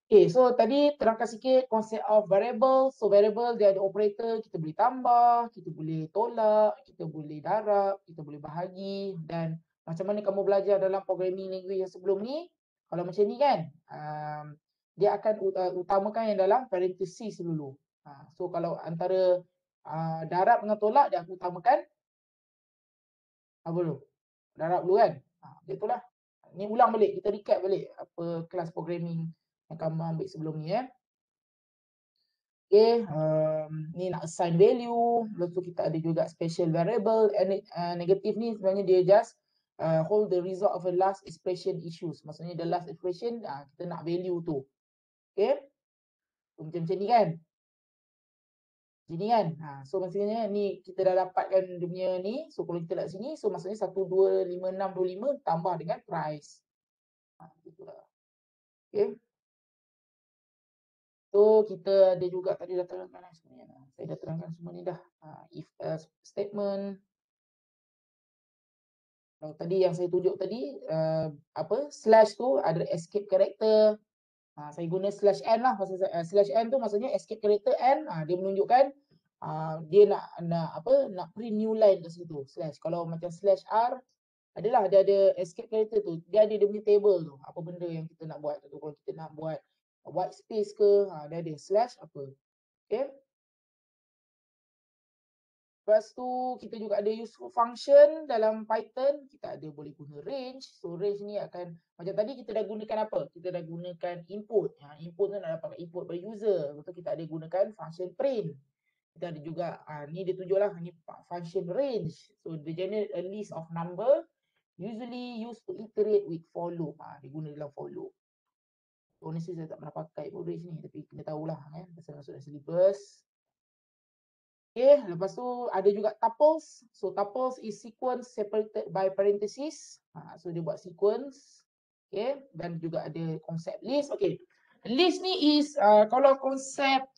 Okay. So tadi terangkan sikit konsep of variable. So variable dia ada operator. Kita boleh tambah. Kita boleh tolak. Kita boleh darab. Kita boleh bahagi. Dan macam mana kamu belajar dalam programming language yang sebelum ni. Kalau macam ni kan. Dia akan utamakan yang dalam parenthesis dulu. So kalau antara darab dengan tolak, dia akan utamakan apa dulu? Darab dulu kan? Dia itulah. Ni ulang balik, kita recap balik apa kelas programming yang kamu ambil sebelum ni Okay, ni nak assign value. Lepas tu kita ada juga special variable. Negative ni sebenarnya dia just hold the result of a last expression issues. Maksudnya the last expression kita nak value tu. Okay. So, macam ni kan. Sini kan. So maksudnya ni kita dah dapatkan dia punya ni. So kalau kita lihat sini. So maksudnya 125625 tambah dengan price. Itulah. Okay. So kita ada juga tadi dah terangkan sebenarnya. Saya dah terangkan semua ni dah. If statement. Tadi yang saya tunjuk tadi. Slash tu ada escape character. Saya guna slash n lah. Slash n tu maksudnya escape character n. Dia menunjukkan dia nak print new line kat situ. Slash. Kalau macam slash r, dia ada escape character tu. Dia ada dia punya table tu. Apa benda yang kita nak buat. Kalau kita nak buat white space ke, dia ada slash apa. Okay. Lepas tu kita juga ada useful function dalam Python. Kita ada boleh guna range. So range ni akan, macam tadi kita dah gunakan apa? Kita dah gunakan input. Input tu nak dapat input by user. Lepas tu kita ada gunakan function print. Kita ada juga, ni dia tunjuklah, ni function range. So dia generate a list of number. Usually used to iterate with for loop. Dia guna dalam for loop. Honestly saya tak pernah pakai pun range ni. Tapi kena tahulah kan. Pasal masuk dalam syllabus. Okay, lepas tu ada juga tuples. So tuples is sequence separated by parenthesis. So dia buat sequence. Okay, dan juga ada konsep list. Okay, list ni is kalau konsep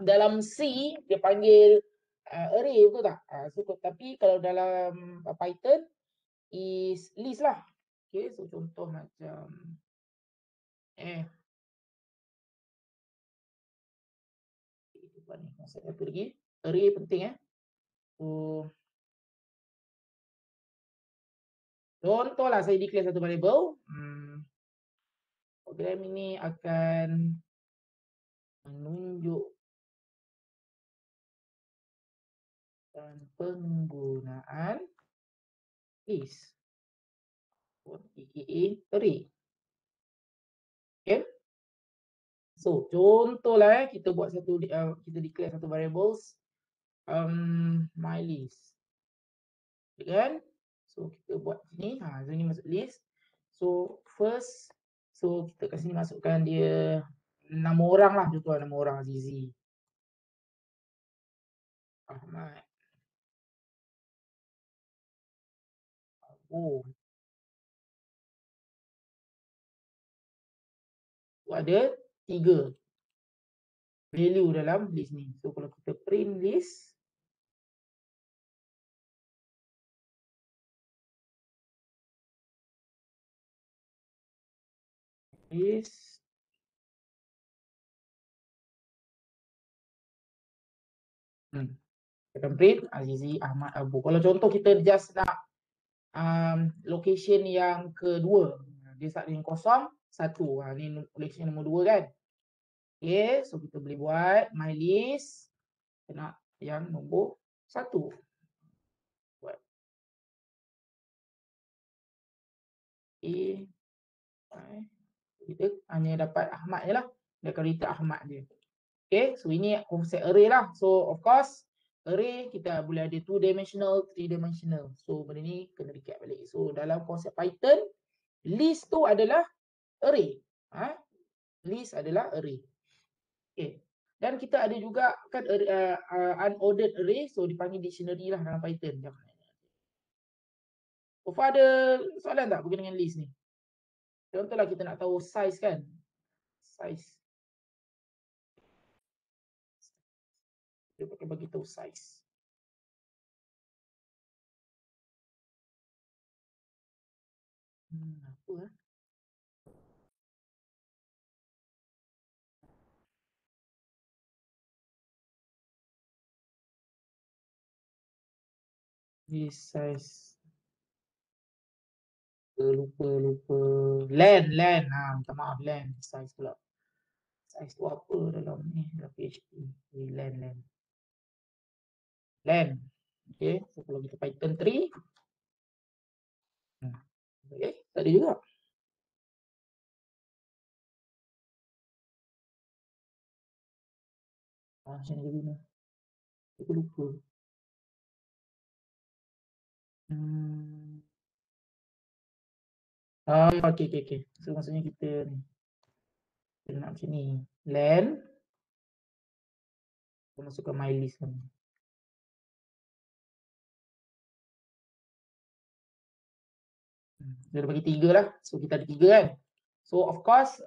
dalam C dia panggil array, betul tak? So tapi kalau dalam Python is list lah. Okay, so contoh macam ni konsep apa lagi? Array penting So contohlah saya declare satu variable. Program ini akan menunjuk dan penggunaan list. Array. Okay. So, contohlah kita buat satu kita declare satu variables my list. Kan? So, kita buat sini, so ni masuk list. So, first kita kat sini masukkan dia 6 orang lah, contoh 6 orang Azizi. Ahmad. Abu. So, ada 3 value dalam list ni. So, kalau kita print list, kita akan print Azizi, Ahmad, Abu. Kalau contoh kita just nak location yang kedua, dia start dengan 0, 1. Ni location nombor 2 kan. Okay, so kita boleh buat my list, kita nak yang nombor 1. Buat kita hanya dapat Ahmad je lah. Dia akan return Ahmad je. Okay, so ini konsep array lah. So of course array kita boleh ada 2-dimensional, 3-dimensional. So benda ni kena recap balik. So dalam konsep Python, list tu adalah array. List adalah array. Okay. Dan kita ada juga kan unordered array. So dipanggil dictionary lah dalam Python. So far ada soalan tak berkaitan dengan list ni? Contohlah kita nak tahu size kan. Size. Dia pakai bagi tahu size. Apa This size. Lupa. Len. Minta maaf len. Size pula. Size tu apa dalam ni? Dalam PHP. Len. Okay. So kalau kita Python 3. Okay. Tak ada juga. Macam ni guna. Aku lupa. Okay. So maksudnya kita ni. Kita nak macam ni. Len. Kita masukkan my list kan. Dia bagi 3 lah. So kita ada 3 kan. So of course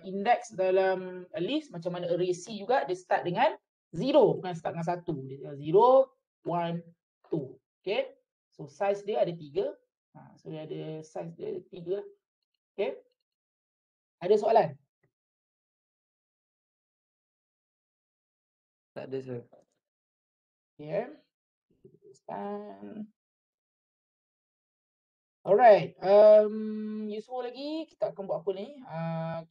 index dalam a list macam mana array C juga dia start dengan 0 bukan start dengan 1. Dia 0, 1, 2. Okay. So size dia ada 3. So dia ada size dia ada 3 lah. Okay. Ada soalan? Tak ada sir. Okay. Alright, useful lagi kita akan buat apa ni?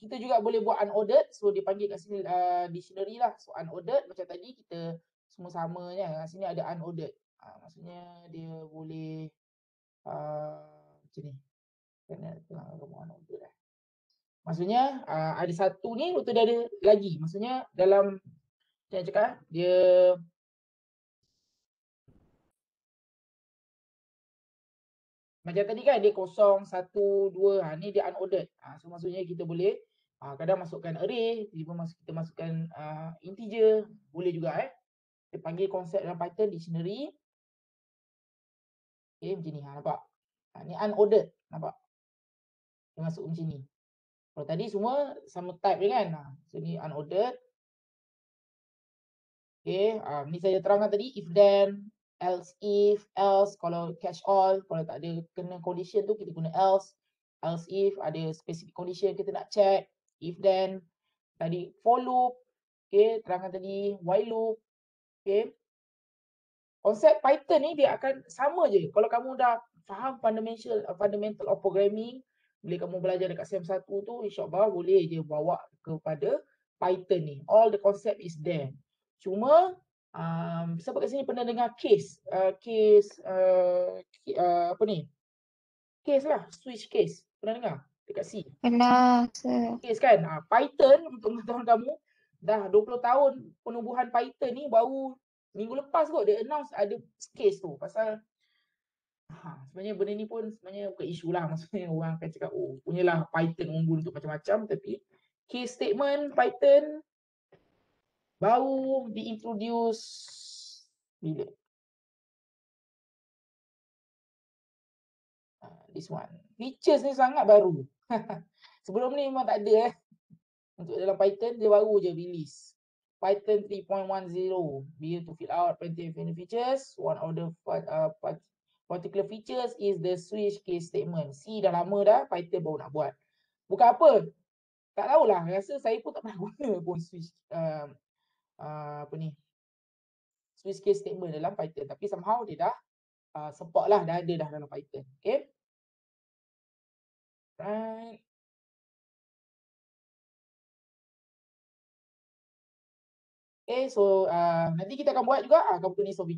Kita juga boleh buat unordered. So dipanggil kat sini dictionary lah. So unordered macam tadi kita semua sama je. Kat sini ada unordered. Maksudnya dia boleh macam ni. Kena tengah kamu unordered lah. Maksudnya ada satu ni, betul dia ada lagi. Maksudnya dalam macam cakap dia macam tadi kan dia 0, 1, 2. Ni dia unordered. So maksudnya kita boleh kadang masukkan array, kita masukkan integer, boleh juga Kita panggil konsep dalam Python dictionary. Okay, macam ni nampak. Ni unordered, nampak. Dia masuk macam ni. Kalau tadi semua sama type je kan. So ni unordered. Okay, ni saya terangkan tadi if then, else if, else kalau catch all, kalau tak ada kena condition tu kita guna else if ada specific condition kita nak check, if then, tadi for loop, okay, terangkan tadi while loop, okay. Konsep Python ni dia akan sama je. Kalau kamu dah faham fundamental of programming, bila kamu belajar dekat SEM 1 tu, insyaAllah boleh je bawa kepada Python ni. All the concept is there. Cuma Siapa kat sini pernah dengar case? Apa ni? Case lah, switch case. Pernah dengar? Dekat C. Pernah, sir. Case kan? Python, untuk pengetahuan kamu, dah 20 tahun penubuhan Python ni baru minggu lepas kot dia announce ada case tu. Pasal sebenarnya benda ni pun sebenarnya bukan isu lah. Maksudnya orang akan cakap, oh punyalah Python unggul untuk macam-macam. Tapi case statement Python baru diintroduce bila? This one. Features ni sangat baru. Sebelum ni memang tak ada Untuk dalam Python dia baru je release. Python 3.10 be to fill out plenty of features. One of the particular features is the switch case statement. C dah lama dah, Python baru nak buat. Bukan apa? Tak tahulah, rasa saya pun tak pernah guna pun switch switch case statement dalam Python, tapi somehow dia dah support lah, dah ada dah dalam Python. Okay. Right. Okay, so nanti kita akan buat juga kamu kena install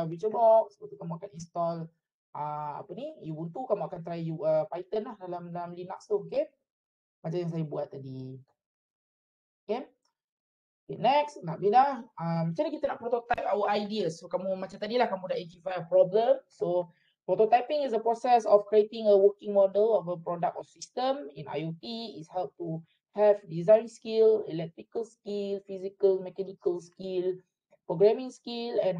VirtualBox, lepas tu kamu akan install Ubuntu, kamu akan try Python lah dalam Linux tu, okay? Macam yang saya buat tadi. Okay. Okay, next, nak pindah. Macam mana kita nak prototype our ideas? So kamu macam tadi lah, kamu dah identify a problem. So prototyping is a process of creating a working model of a product or system. In IoT, it's help to have design skill, electrical skill, physical, mechanical skill, programming skill, and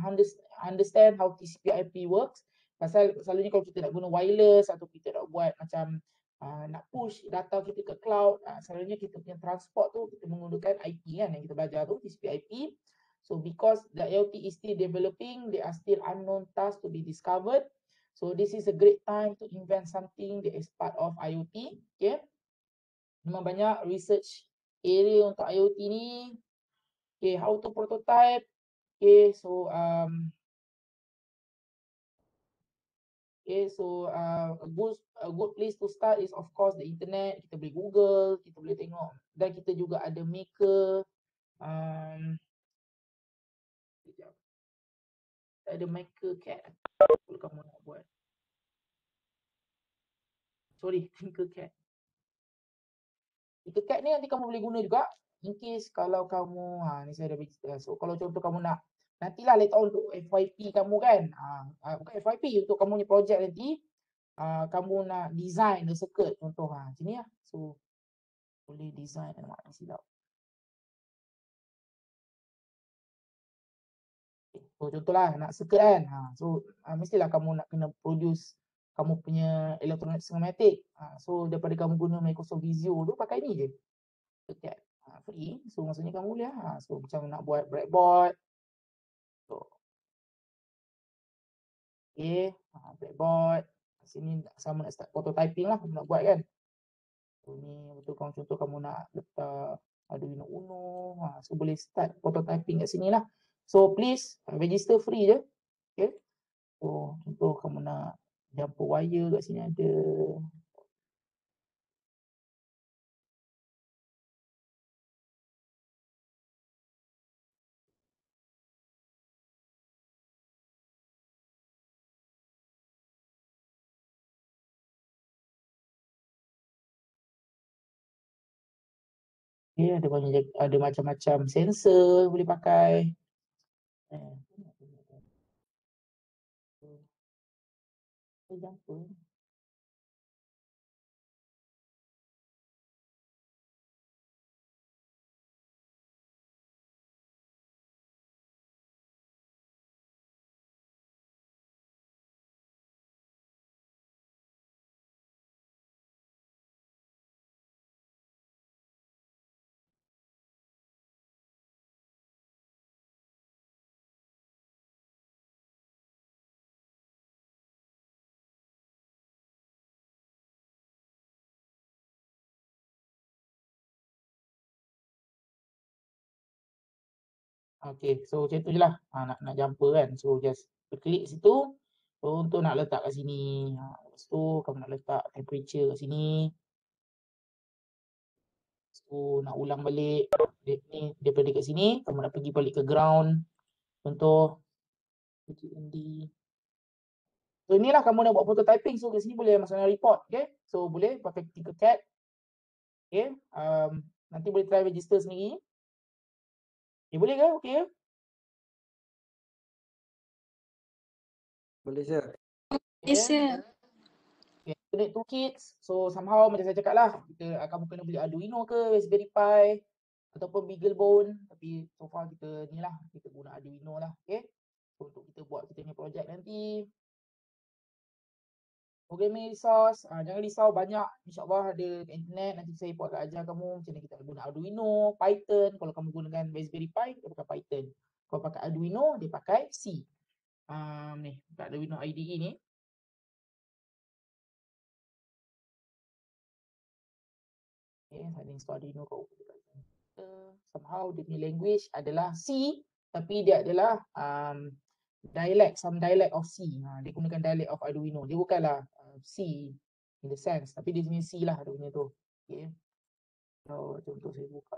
understand how TCP/IP works. Pasal selalunya kalau kita nak guna wireless atau kita nak buat macam nak push data kita ke cloud, selalunya kita punya transport tu kita menggunakan IP kan, yang kita belajar tu TCP/IP. So because the IoT is still developing, there are still unknown tasks to be discovered. So this is a great time to invent something that is part of IoT. Okay. Memang banyak research area untuk IoT ni. Okay, how to prototype. Okay, so a good place to start is of course the internet. Kita boleh Google, kita boleh tengok, dan kita juga ada maker. Ada MakerCAD kalau kamu nak buat. Sorry, Tinkercad. Tinkercad ni nanti kamu boleh guna juga in case kalau kamu ni saya dah beritahu. So kalau contoh kamu nak nantilah later on untuk FYP kamu kan. Bukan FYP, untuk kamu punya projek nanti kamu nak design the circuit contoh macam ni lah. So boleh design nak silap. So contohlah nak circuit kan. So mestilah kamu nak kena produce kamu punya electronic schematic. So daripada kamu guna Microsoft Visio tu pakai ni je. Dekat free. So maksudnya kamu boleh so macam nak buat breadboard. So okay, breadboard. Sini sama nak start prototyping lah kamu nak buat kan. So ni betul kamu contoh kamu nak letak Arduino Uno. So boleh start prototyping kat sini lah. So please register free je. Okay. So contoh kamu nak jumper wire kat sini ada. Okay, ada banyak, ada macam-macam sensor boleh pakai. Jumper. Okay, so macam tu je lah. Nak jumper kan. So just klik situ. So untuk nak letak kat sini. Lepas tu kamu nak letak temperature kat sini. So nak ulang balik. Ni daripada kat sini kamu nak pergi balik ke ground. Contoh PGMD. So inilah kamu nak buat prototyping, so kat sini boleh masukkan report, okay? So boleh pakai Tinkercad, okay? Nanti boleh try register sendiri. Okay, boleh ke? Okay ke? Boleh sir. Yes, sir. Okay, kita need toolkits. So somehow macam saya cakap lah, kamu kena beli Arduino ke, Raspberry Pi ataupun BeagleBone. Tapi so far kita ni lah, kita guna Arduino lah, okay? So, untuk kita buat kita punya projek nanti. Programming resource, jangan risau, banyak insyaAllah ada kat internet. Nanti saya buat ajar kamu macam mana kita guna Arduino, Python. Kalau kamu gunakan Raspberry Pi, dia pakai Python. Kalau pakai Arduino, dia pakai C. Ni, kat Arduino IDE ni. Okay, saya install Arduino kat somehow dia punya language adalah C, tapi dia adalah some dialect of C. Dia gunakan dialect of Arduino. Dia bukanlah C in the sense, tapi dia punya C lah dia punya tu. Okay. So, contoh saya buka.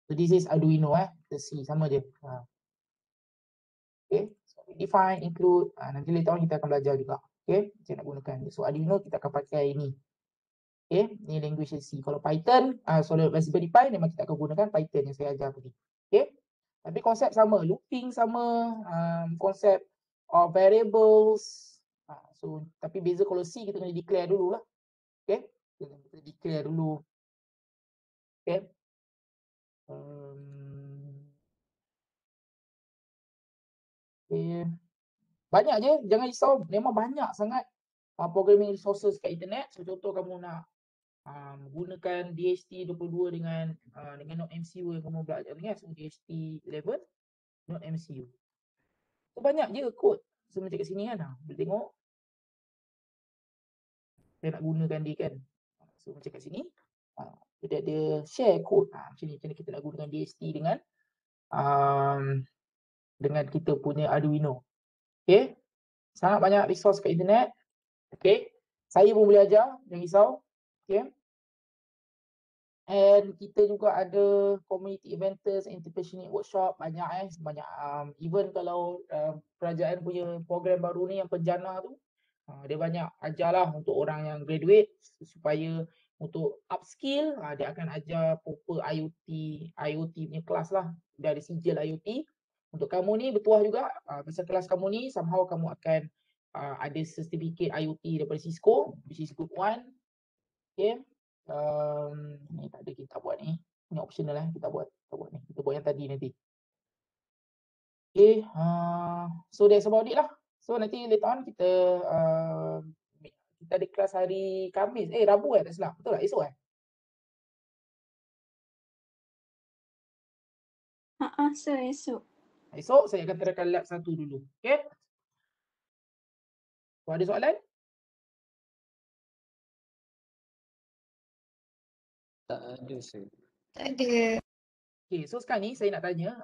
So this is Arduino the C sama je. Okay. So define, include, nanti later on kita akan belajar juga. Okay, macam nak gunakan. So Arduino kita akan pakai ini. Okay, ni language C. Kalau Python, Raspberry Pi memang kita akan gunakan Python yang saya ajar tadi. Okay. Tapi konsep sama, looping sama, konsep of variables. So tapi beza kalau C kita kena declare dulu lah. Okay, kita declare dulu. Okay. Okay. Banyak je, jangan risau, memang banyak sangat programming resources kat internet. So contoh kamu nak gunakan DHT22 dengan Node MCU yang kamu belajar ni kan, so DHT11 Node MCU. So banyak je kod. So macam kat sini kan, boleh tengok. Saya nak gunakan dia kan. So macam kat sini, dia ada share kod. Macam ni kita nak gunakan DHT dengan kita punya Arduino. Okay. Sangat banyak resource kat internet. Okay. Saya pun boleh ajar, jangan risau. Okay. And kita juga ada community eventers, entrepreneurship workshop, banyak banyak. Even kalau kerajaan punya program baru ni yang penjana tu, dia banyak ajarlah untuk orang yang graduate supaya untuk upskill, dia akan ajar proper IoT punya kelas lah. Dia ada sijil IoT. Untuk kamu ni bertuah juga, pasal kelas kamu ni somehow kamu akan ada certificate IoT daripada Cisco, which is group 1. Okay. Ni tak ada kita buat ni. Ni optional kita buat ni. Kita buat yang tadi nanti. Okay. So that's about it lah. So nanti later on kita ada kelas hari Khamis. Rabu tak silap. Betul tak? Esok Sir, esok. Esok saya akan terangkan lab 1 dulu. Okay. So, ada soalan? Tak ada sir. Tak ada. Okay, so sekarang ni saya nak tanya,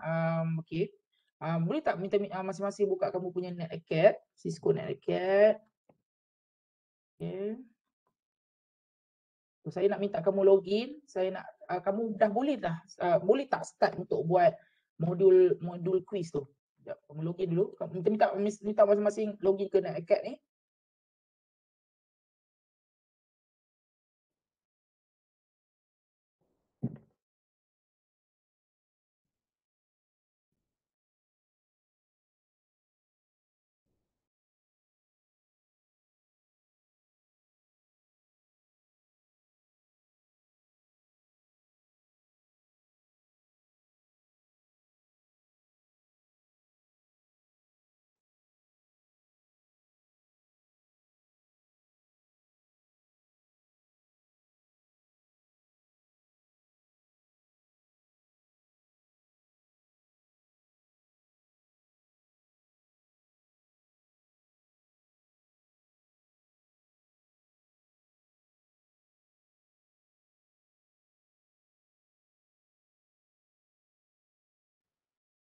okay, boleh tak minta masing-masing buka kamu punya NetAcad, Cisco NetAcad. Okay. So saya nak minta kamu login, saya nak kamu dah boleh tak start untuk buat modul quiz tu. Sekejap, kamu login dulu. Minta masing-masing login ke NetAcad ni.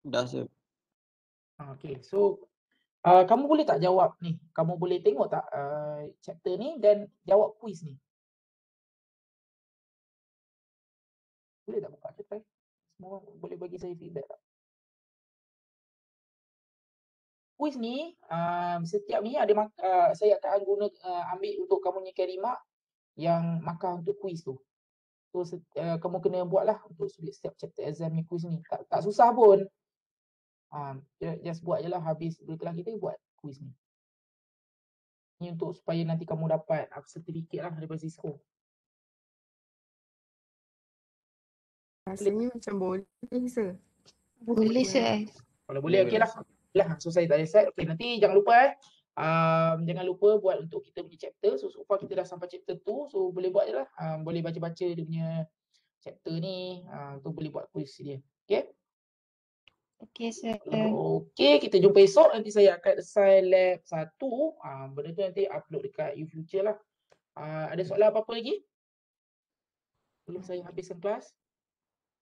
Dah sir. Okay, so kamu boleh tak jawab ni? Kamu boleh tengok tak chapter ni dan jawab quiz ni? Boleh tak buka je try? Semua orang boleh bagi saya feedback tak? Kuis ni, setiap ni ada saya akan guna ambil untuk kamu punya carry mark yang markah untuk kuis tu. So kamu kena buatlah untuk setiap chapter exam ni kuis ni. Tak susah pun. Just buat je lah habis kelas kita buat kuis ni. Ni untuk supaya nanti kamu dapat sertifikat lah daripada Cisco. Rasanya macam boleh sir. Boleh sir. Kalau boleh okey lah. Lah, so saya tak ada set. Okey, nanti jangan lupa jangan lupa buat untuk kita punya chapter. So far kita dah sampai chapter 2. So boleh buat je lah. Boleh baca-baca dia punya chapter ni. Tu boleh buat quiz dia. Okey? Okey sir. Okey, kita jumpa esok. Nanti saya akan assign lab 1. Benda tu nanti upload dekat YouFuture lah. Ada soalan apa-apa lagi? Belum saya habiskan kelas.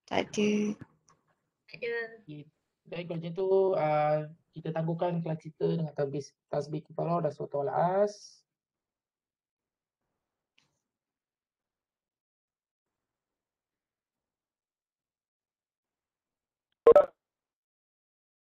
Tak ada. Ada. Baik, kalau macam tu kita tangguhkan kelas kita dengan tasbih kepala dan surah Al-As.